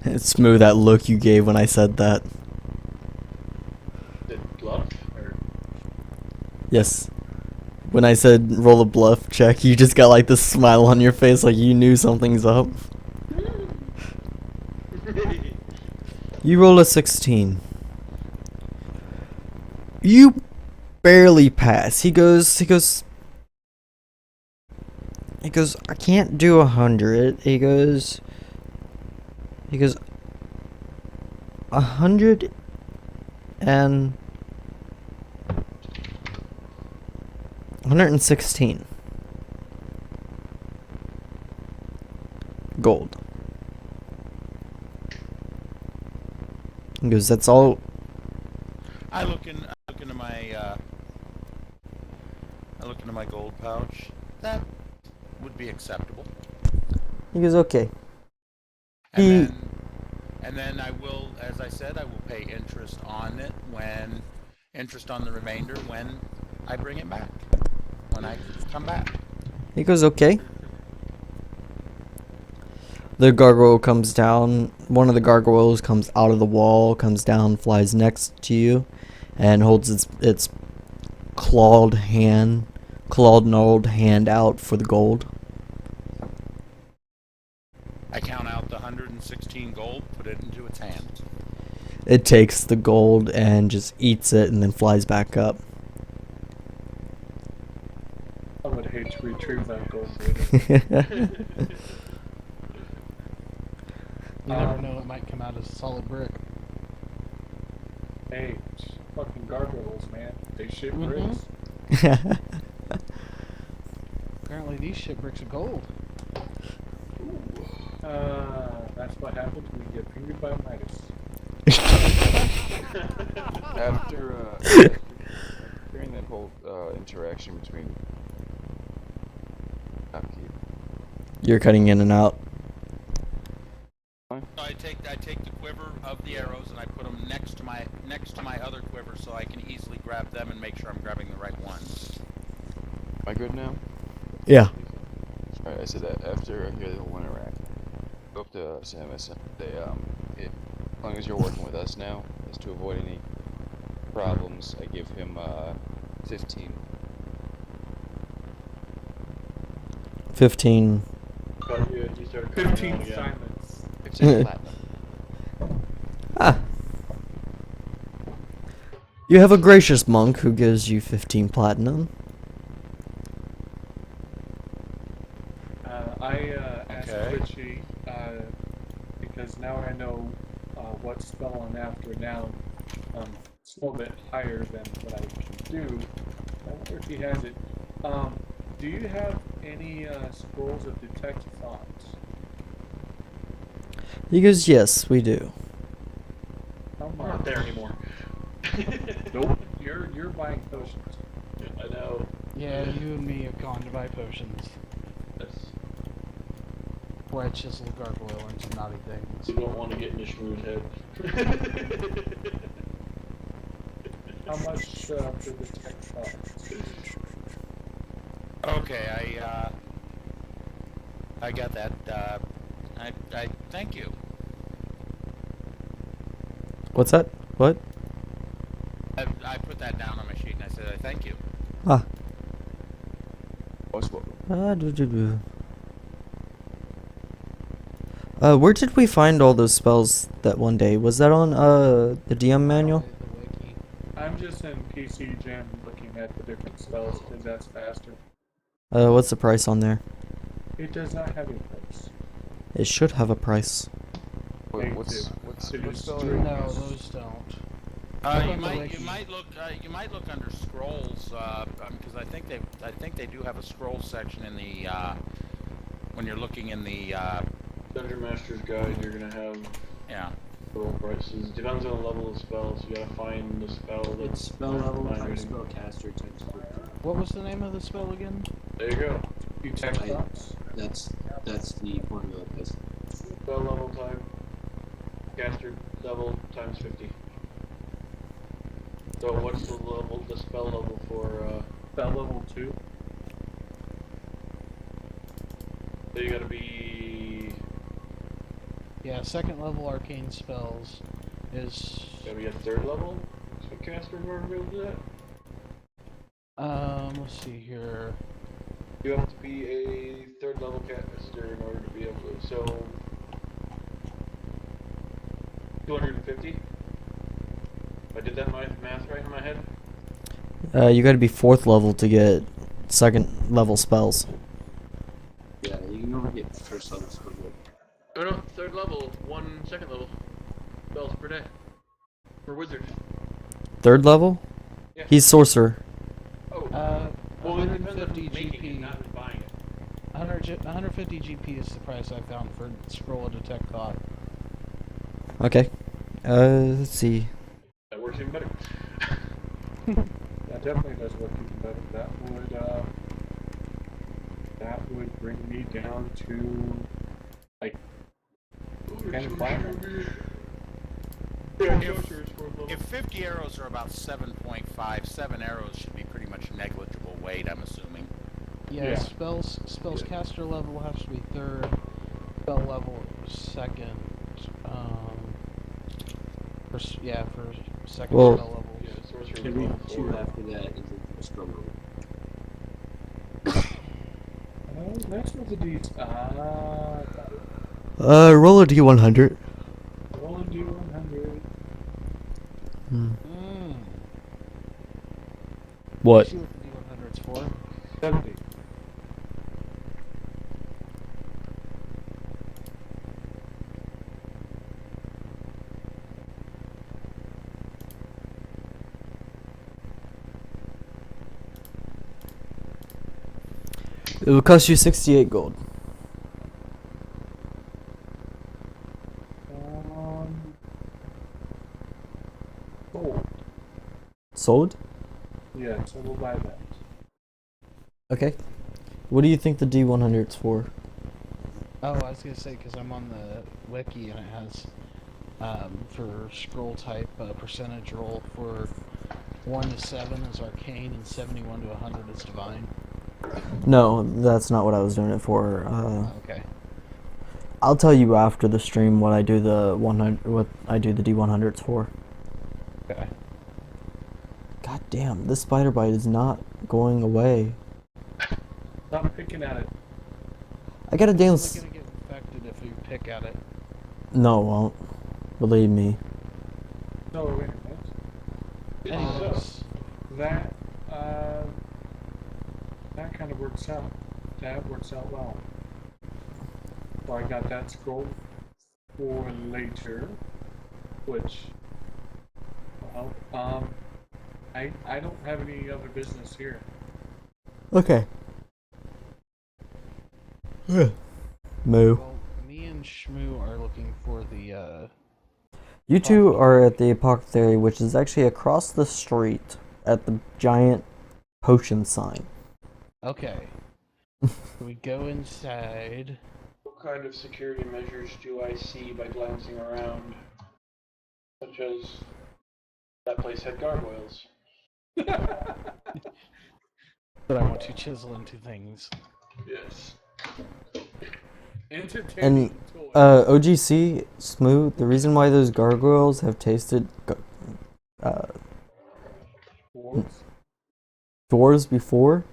It's smooth, that look you gave when I said that. The bluff? Or... Yes. When I said roll a bluff check, you just got like this smile on your face like you knew something's up. You roll a 16. You barely pass. He goes, I can't do 100. He goes 100 and 116 gold. He goes, that's all. I look into my gold pouch. That would be acceptable. He goes, okay. And then I will, as I said, I will pay interest on it interest on the remainder when I bring it back, when I come back. He goes, okay. The gargoyle comes down. One of the gargoyles comes out of the wall, comes down, flies next to you, and holds its clawed gnarled hand out for the gold. I count out the 116 gold, put it into its hand. It takes the gold and just eats it and then flies back up. I would hate to retrieve that gold later. You never know, it might come out as a solid brick. Hey, fucking gargoyles, man. They shit Mhm. bricks. Apparently these shit bricks are gold. That's what happens when you get fingered by Midas. After during that whole interaction between upkeep, You're cutting in and out. So I take the quiver of the arrows and I put them next to my other quiver so I can easily grab them and make sure I'm grabbing the right ones. am I good now? Yeah. Alright, I said that after I hear the whole interaction, go up to Sam and say, as long as you're working with us now, as to avoid any problems, I give him 15. 15. But you started cutting 15 out again. silence. 15 platinum. Ah. You have a gracious monk who gives you 15 platinum. I asked Okay. Richie, because now I know what spell I'm after now. It's a little bit higher than what I can do. I wonder if he has it. Do you have any scrolls of detect thoughts? He goes, yes, we do. How I'm much? not there anymore. Nope. You're buying potions. I know. Yeah, you and me have gone to buy potions. That's... Where I chisel gargoyle into naughty things. You don't want to get into Shmoo's head. How much for the tech cost? Okay, I got that. I thank you. What's that? What? I put that down on my sheet and I said I thank you. Ah. Most welcome. Where did we find all those spells that one day? Was that on the DM manual? Probably the wiki. I'm just in PC Gen looking at the different spells because that's faster. What's the price on there? It does not have a price. It should have a price. Wait, Thank what's you. what It is spell? true. No, those don't. You on the might wiki. you might look under scrolls because I think they do have a scroll section in the when you're looking in the Dungeon Master's Guide, you're gonna have yeah. scroll prices. Depends on the level of spell, so you gotta find the spell. It's spell level times spell caster times 50. What was the name of the spell again? There you go. You tech costs? That's the formula. Guys. Spell level time. Caster level times 50. So what's the spell level for, Spell level 2? so you gotta be, Yeah, second level arcane spells is gotta be a third level? So caster in order to be able to do that? let's see here. You have to be a third level caster in order to be able to, so 250? If I did that math right in my head? You gotta be 4th level to get 2nd level spells. Yeah, you can only get first level spell. Oh no, third level, 1 second level spells per day. For wizard. 3rd level? Yeah. He's sorcerer. Oh, well, it depends on 150 who's making it, GP. not who's buying it. 150 GP is the price I found for scroll of detect thought. Okay. Let's see. That works even better. That definitely does work even better. That would bring me down to like 10 platinum. If 50 arrows are about 7.5, 7 arrows should be pretty much negligible weight, I'm assuming. Yeah, Yeah. spells caster level has to be 3rd, spell level 2nd. For second Well- spell levels. Yeah, sorcerer Every level 2 4. after that is a spell level. That's what the D's. Roll a D100. Roll a D100. Hmm. Mm. What? See what the D100's for? 70. It will cost you 68 gold. Gold. Sold? Yeah, so we'll buy that. Okay. What do you think the D100's for? Oh, I was gonna say because I'm on the wiki and it has for scroll type percentage roll for 1 to 7 is arcane and 71 to 100 is divine. No, that's not what I was doing it for. Okay. I'll tell you after the stream what I do the D100s for. Okay. God damn, this spider bite is not going away. Stop picking at it. I got a damn. It's only gonna get infected if you pick at it. No, it won't. Believe me. No, wait a minute. Anyways, That, that kind of works out. That works out well. So I got that scroll for later, which, well, I don't have any other business here. Okay. Moo. well, me and Shmoo are looking for the You two are at the apothecary, which is actually across the street at the giant potion sign. Okay. We go inside. kind of security measures do I see by glancing around? Such as that place had gargoyles. But I want to chisel into things. Yes. Entertaining toy. OGC Smooth. The reason why those gargoyles have tasted Dwarves? dwarves before,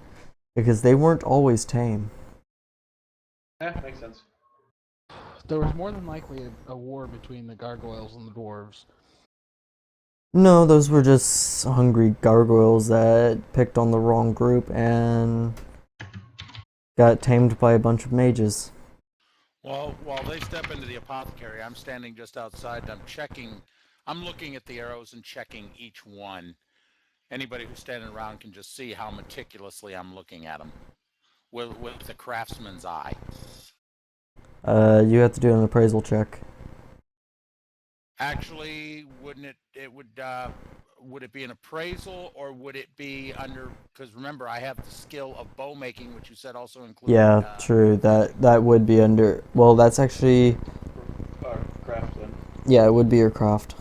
because they weren't always tame. Makes sense. There was more than likely a war between the gargoyles and the dwarves. No, those were just hungry gargoyles that picked on the wrong group and got tamed by a bunch of mages. Well, while they step into the apothecary, I'm standing just outside and I'm checking. I'm looking at the arrows and checking each one. Anybody who's standing around can just see how meticulously I'm looking at them with the craftsman's eye. You have to do an appraisal check. Actually, would it be an appraisal or would it be under? Because remember, I have the skill of bow making, which you said also included. Yeah, true. That would be under. Well, that's actually. Craft then. Yeah, it would be your craft.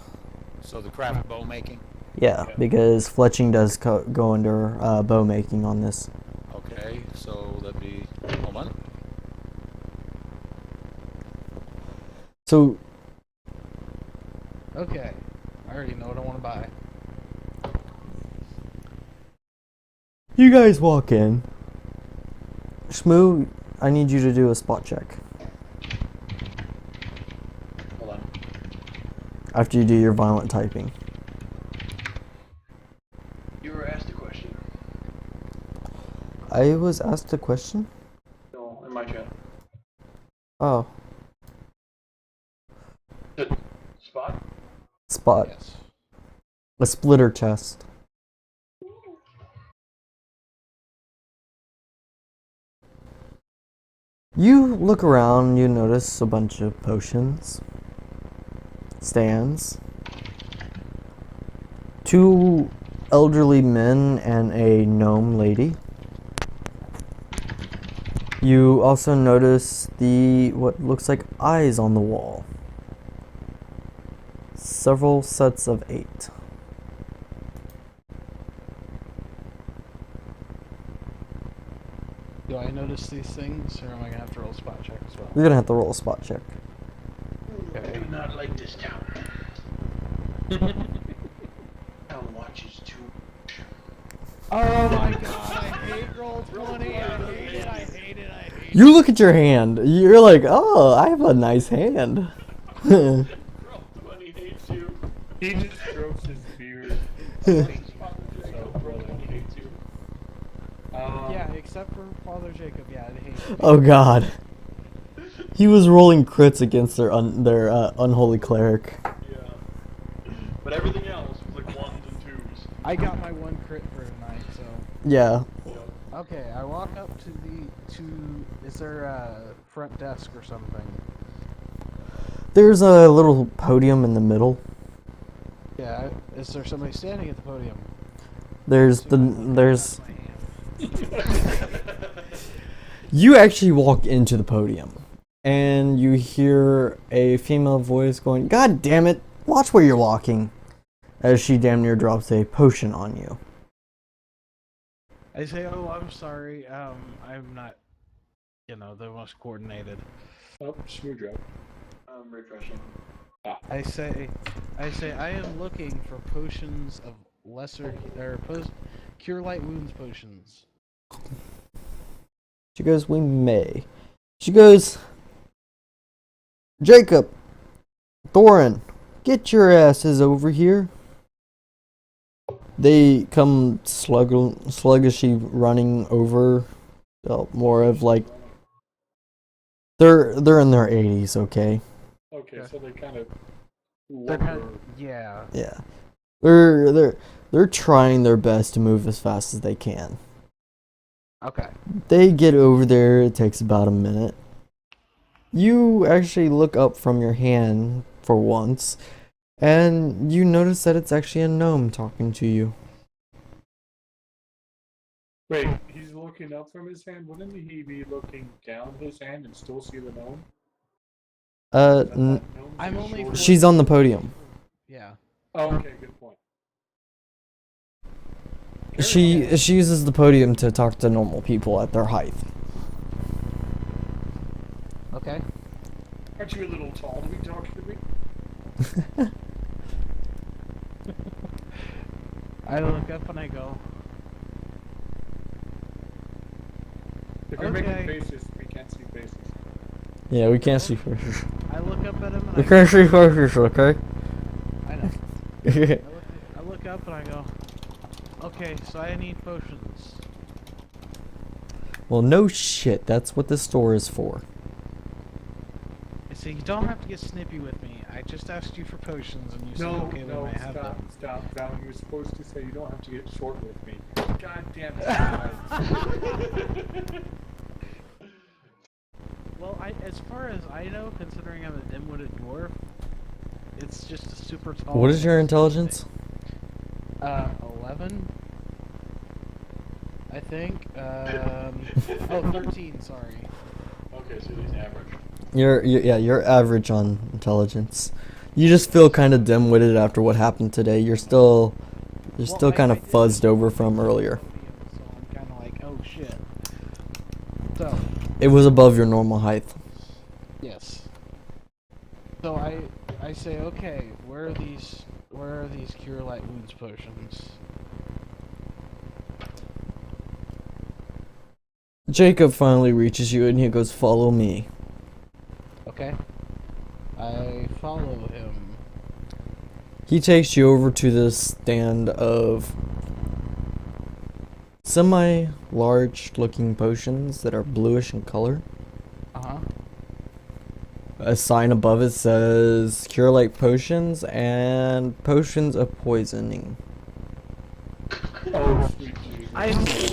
So the craft bow making. Yeah, because fletching does go under bow making on this. Okay, so that'd be. Hold on. So. Okay, I already know what I want to buy. You guys walk in. Shmoo, I need you to do a spot check. Hold on. After you do your violent typing. You were asked a question. I was asked a question? No, in my chat. Oh. Spot? Spot. Yes. A splitter chest. You look around, you notice a bunch of potions, stands, 2 elderly men and a gnome lady. You also notice what looks like eyes on the wall. Several sets of 8. Do I notice these things, or am I gonna have to roll a spot check as well? You're gonna have to roll a spot check. I do not like this town. Town watches too. Oh my god, I hate roll 20. I hate it. I hate it. I hate it. You look at your hand. You're like, oh, I have a nice hand. Roll 20 hates you. He just strokes his beard. Yeah, except for Father Jacob. Yeah, I hate it. Oh God. He was rolling crits against their unholy cleric. Yeah. But everything else was like 1s and 2s. I got my 1 crit for tonight, so. Yeah. Okay, I walk up to is there a front desk or something? There's a little podium in the middle. Yeah, is there somebody standing at the podium? There's. You actually walk into the podium, and you hear a female voice going, "God damn it! Watch where you're walking," as she damn near drops a potion on you. I say, "Oh, I'm sorry. I'm not, the most coordinated." Oh, screwdriver. Refreshing. I say, I am looking for potions of cure light wounds potions. She goes, "We may." She goes, "Jacob, Thorin, get your asses over here." They come sluggishly running over. More of like they're in their 80s, okay? Okay, so they kind of. They're kind of, yeah. Yeah. They're trying their best to move as fast as they can. Okay. They get over there, it takes about a minute. You actually look up from your hand for once, and you notice that it's actually a gnome talking to you. Wait, he's looking up from his hand. Wouldn't he be looking down his hand and still see the gnome? I'm only She's on the podium. Yeah. Oh, okay, good point. She uses the podium to talk to normal people at their height. Okay. Aren't you a little tall to be talking to me? I look up and I go, If you're making Okay. faces, we can't see faces. Yeah, we can't see faces. I look up at him and We I can't see faces, okay? I know. I look up and I go, okay, so I need potions. Well, no shit. That's what this store is for. I say, you don't have to get snippy with me. I just asked you for potions and you said okay when I have them. Stop. Val, you were supposed to say you don't have to get short with me. God damn it, guys. Well, as far as I know, considering I'm a dim-witted dwarf, it's just a super tall. What is your thing. intelligence? 11. I think. 13. Sorry. Okay, so he's average. You're average on intelligence. You just feel kind of dim-witted after what happened today. You're still kind of fuzzed over from earlier. So I'm kind of like, oh shit. So. It was above your normal height. Yes. So I say, okay, where are these cure light wounds potions? Jacob finally reaches you and he goes, "Follow me." Okay. I follow him. He takes you over to this stand of semi-large looking potions that are bluish in color. Uh-huh. A sign above it says Cure Light Potions and Potions of Poisoning. Oh, sweet Jesus.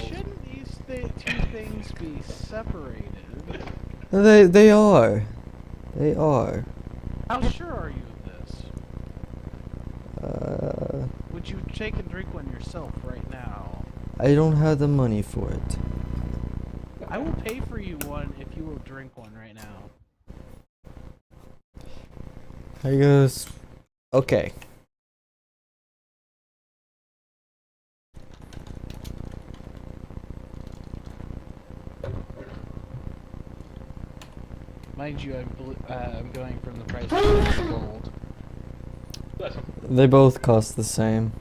Shouldn't these two things be separated? They are. They are. How sure are you of this? Would you take and drink one yourself right now? I don't have the money for it. I will pay for you one if you will drink one right now. He goes, "Okay." Mind you, I'm going from the price of gold. They both cost the same.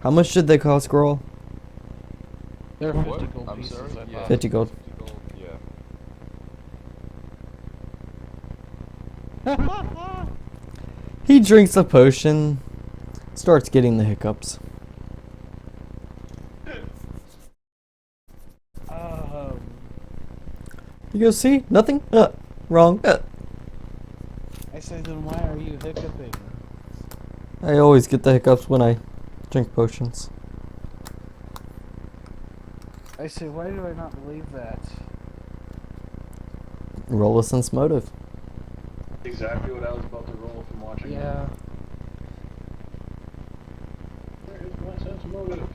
How much did they cost, girl? They're 50 What? gold I'm pieces, sorry? I Yeah. thought. 50 gold. 50 gold, yeah. He drinks a potion, starts getting the hiccups. He goes, "See? Nothing? Wrong. I say, then why are you hiccuping? I always get the hiccups when I drink potions." I say, why do I not believe that? Roll a sense motive. Exactly what I was about to roll from watching. Yeah. Where is my sense of motive?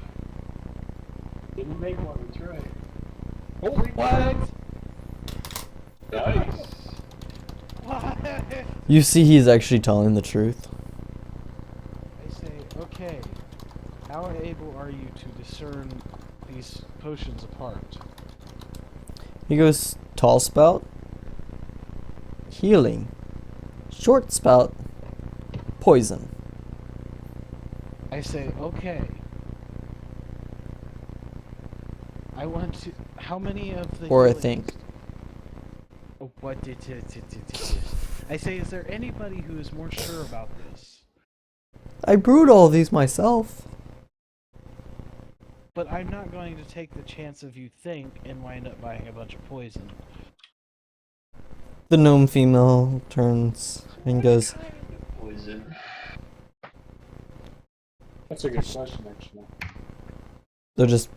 Didn't make one, that's right. Holy What? Nice. What? You see he's actually telling the truth. I say, okay, how able are you to discern these potions apart? He goes, "Tall spout, healing. Short spout, poison." I say, okay. I want to. How many of the. Or I healings- think. Oh, what did. I say, is there anybody who is more sure about this? I brewed all these myself. But I'm not going to take the chance of you think and wind up buying a bunch of poison. The gnome female turns and goes, Poison. That's a good question, actually. "They're just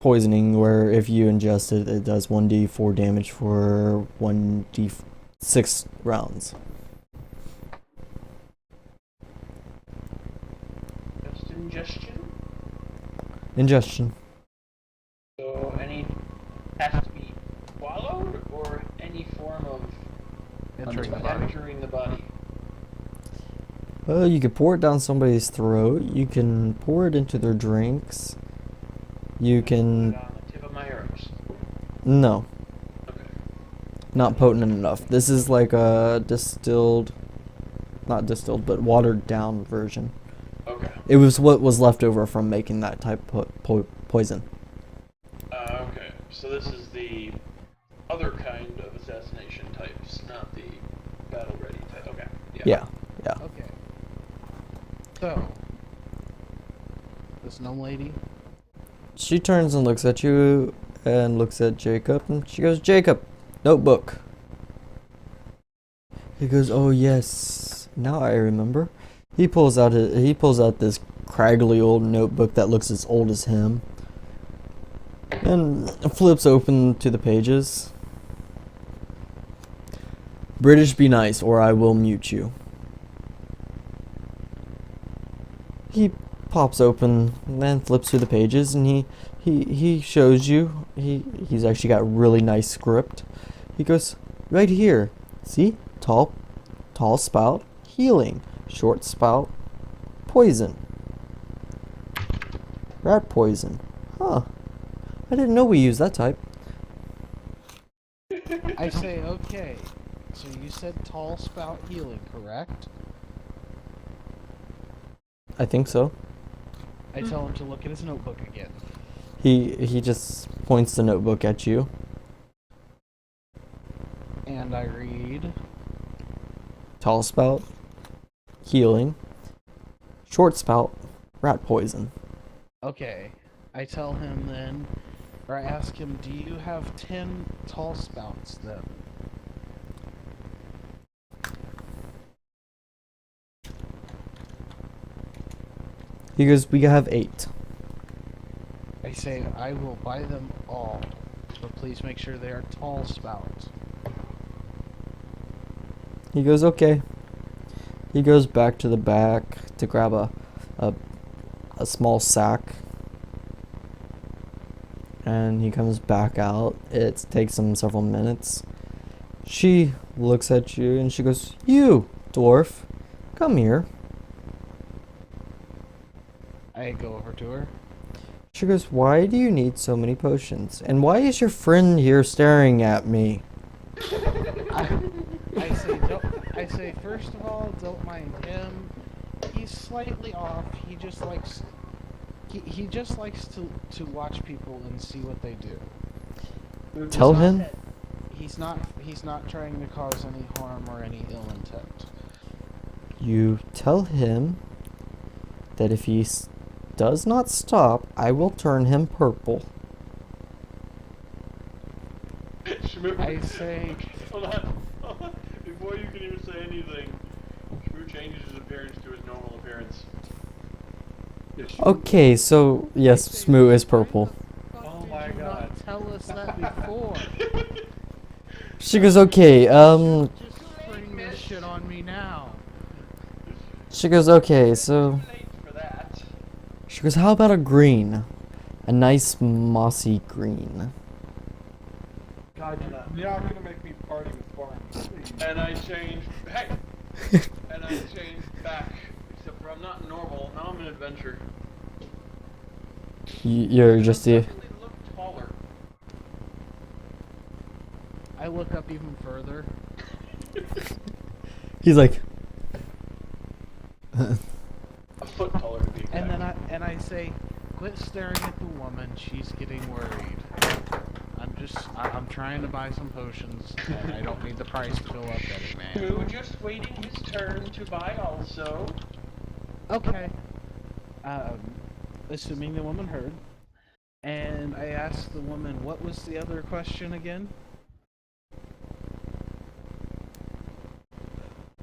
poisoning where if you ingest it, it does 1d4 damage for 1d6 rounds." Just ingestion? Ingestion. So any has to be swallowed or any form of Entering the body. Entering the body. Well, you could pour it down somebody's throat. You can pour it into their drinks. You can... Put it on the tip of my arrows. No, Okay. not potent enough. This is like a distilled... Not distilled, but watered down version. Okay. It was what was left over from making that type of poison. Okay. So this is the other kind of assassination types, not the battle ready type. Okay. Yeah. Okay. So, this gnome lady. She turns and looks at you and looks at Jacob and she goes, Jacob, notebook. He goes, oh yes, now I remember. He pulls out this craggly old notebook that looks as old as him and flips open to the pages. British, be nice or I will mute you. He pops open and then flips through the pages and he shows you he's actually got really nice script. He goes, right here, see, tall spout, healing, short spout, poison, rat poison. Huh, I didn't know we used that type. I say, okay. So you said tall spout healing, correct? I think so. I tell him to look at his notebook again. He just points the notebook at you. And I read. Tall spout, healing, short spout, rat poison. Okay. I tell him then, or I ask him, do you have 10 tall spouts then? He goes, we have 8. I say, I will buy them all, but please make sure they are tall spouts. He goes, okay. He goes back to the back to grab a small sack. And he comes back out. It takes him several minutes. She looks at you and she goes, you, dwarf, come here. I go over to her. She goes, why do you need so many potions? And why is your friend here staring at me? I say, first of all, don't mind him. He's slightly off. He just likes to watch people and see what they do. Tell him. He's not trying to cause any harm or any ill intent. You tell him that if he does not stop, I will turn him purple. I say, Hold on. Before you can even say anything, Shmoo changes his appearance to his normal appearance. Okay, so yes, Smoo is purple. Oh my did you god. not tell us that before? She goes, okay, Just spring this shit on me now. she goes, okay, so Late for that. she goes, how about a green? A nice mossy green. God, you're not gonna make me party with Barnes. And I changed. Hey! And I changed back. Except for I'm not normal. Now I'm an adventure. You're just the... Definitely look taller. I look up even further. He's like... A foot taller to be exact. And I say, quit staring at the woman. She's getting worried. I'm trying to buy some potions, and I don't need the price to go up any, man. Shmoo just waiting his turn to buy also. Okay. Assuming the woman heard. And I asked the woman, what was the other question again?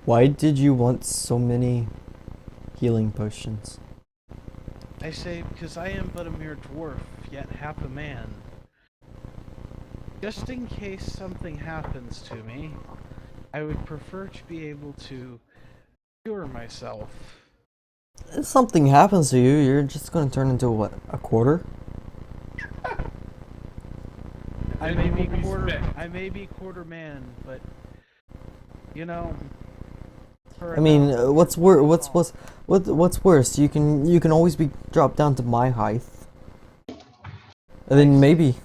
Why did you want so many healing potions? I say, because I am but a mere dwarf, yet half a man. Just in case something happens to me, I would prefer to be able to cure myself. If something happens to you, you're just gonna turn into what? A quarter? I may be quarter man, but You know. I mean, what's worse? You can always be dropped down to my height, and then maybe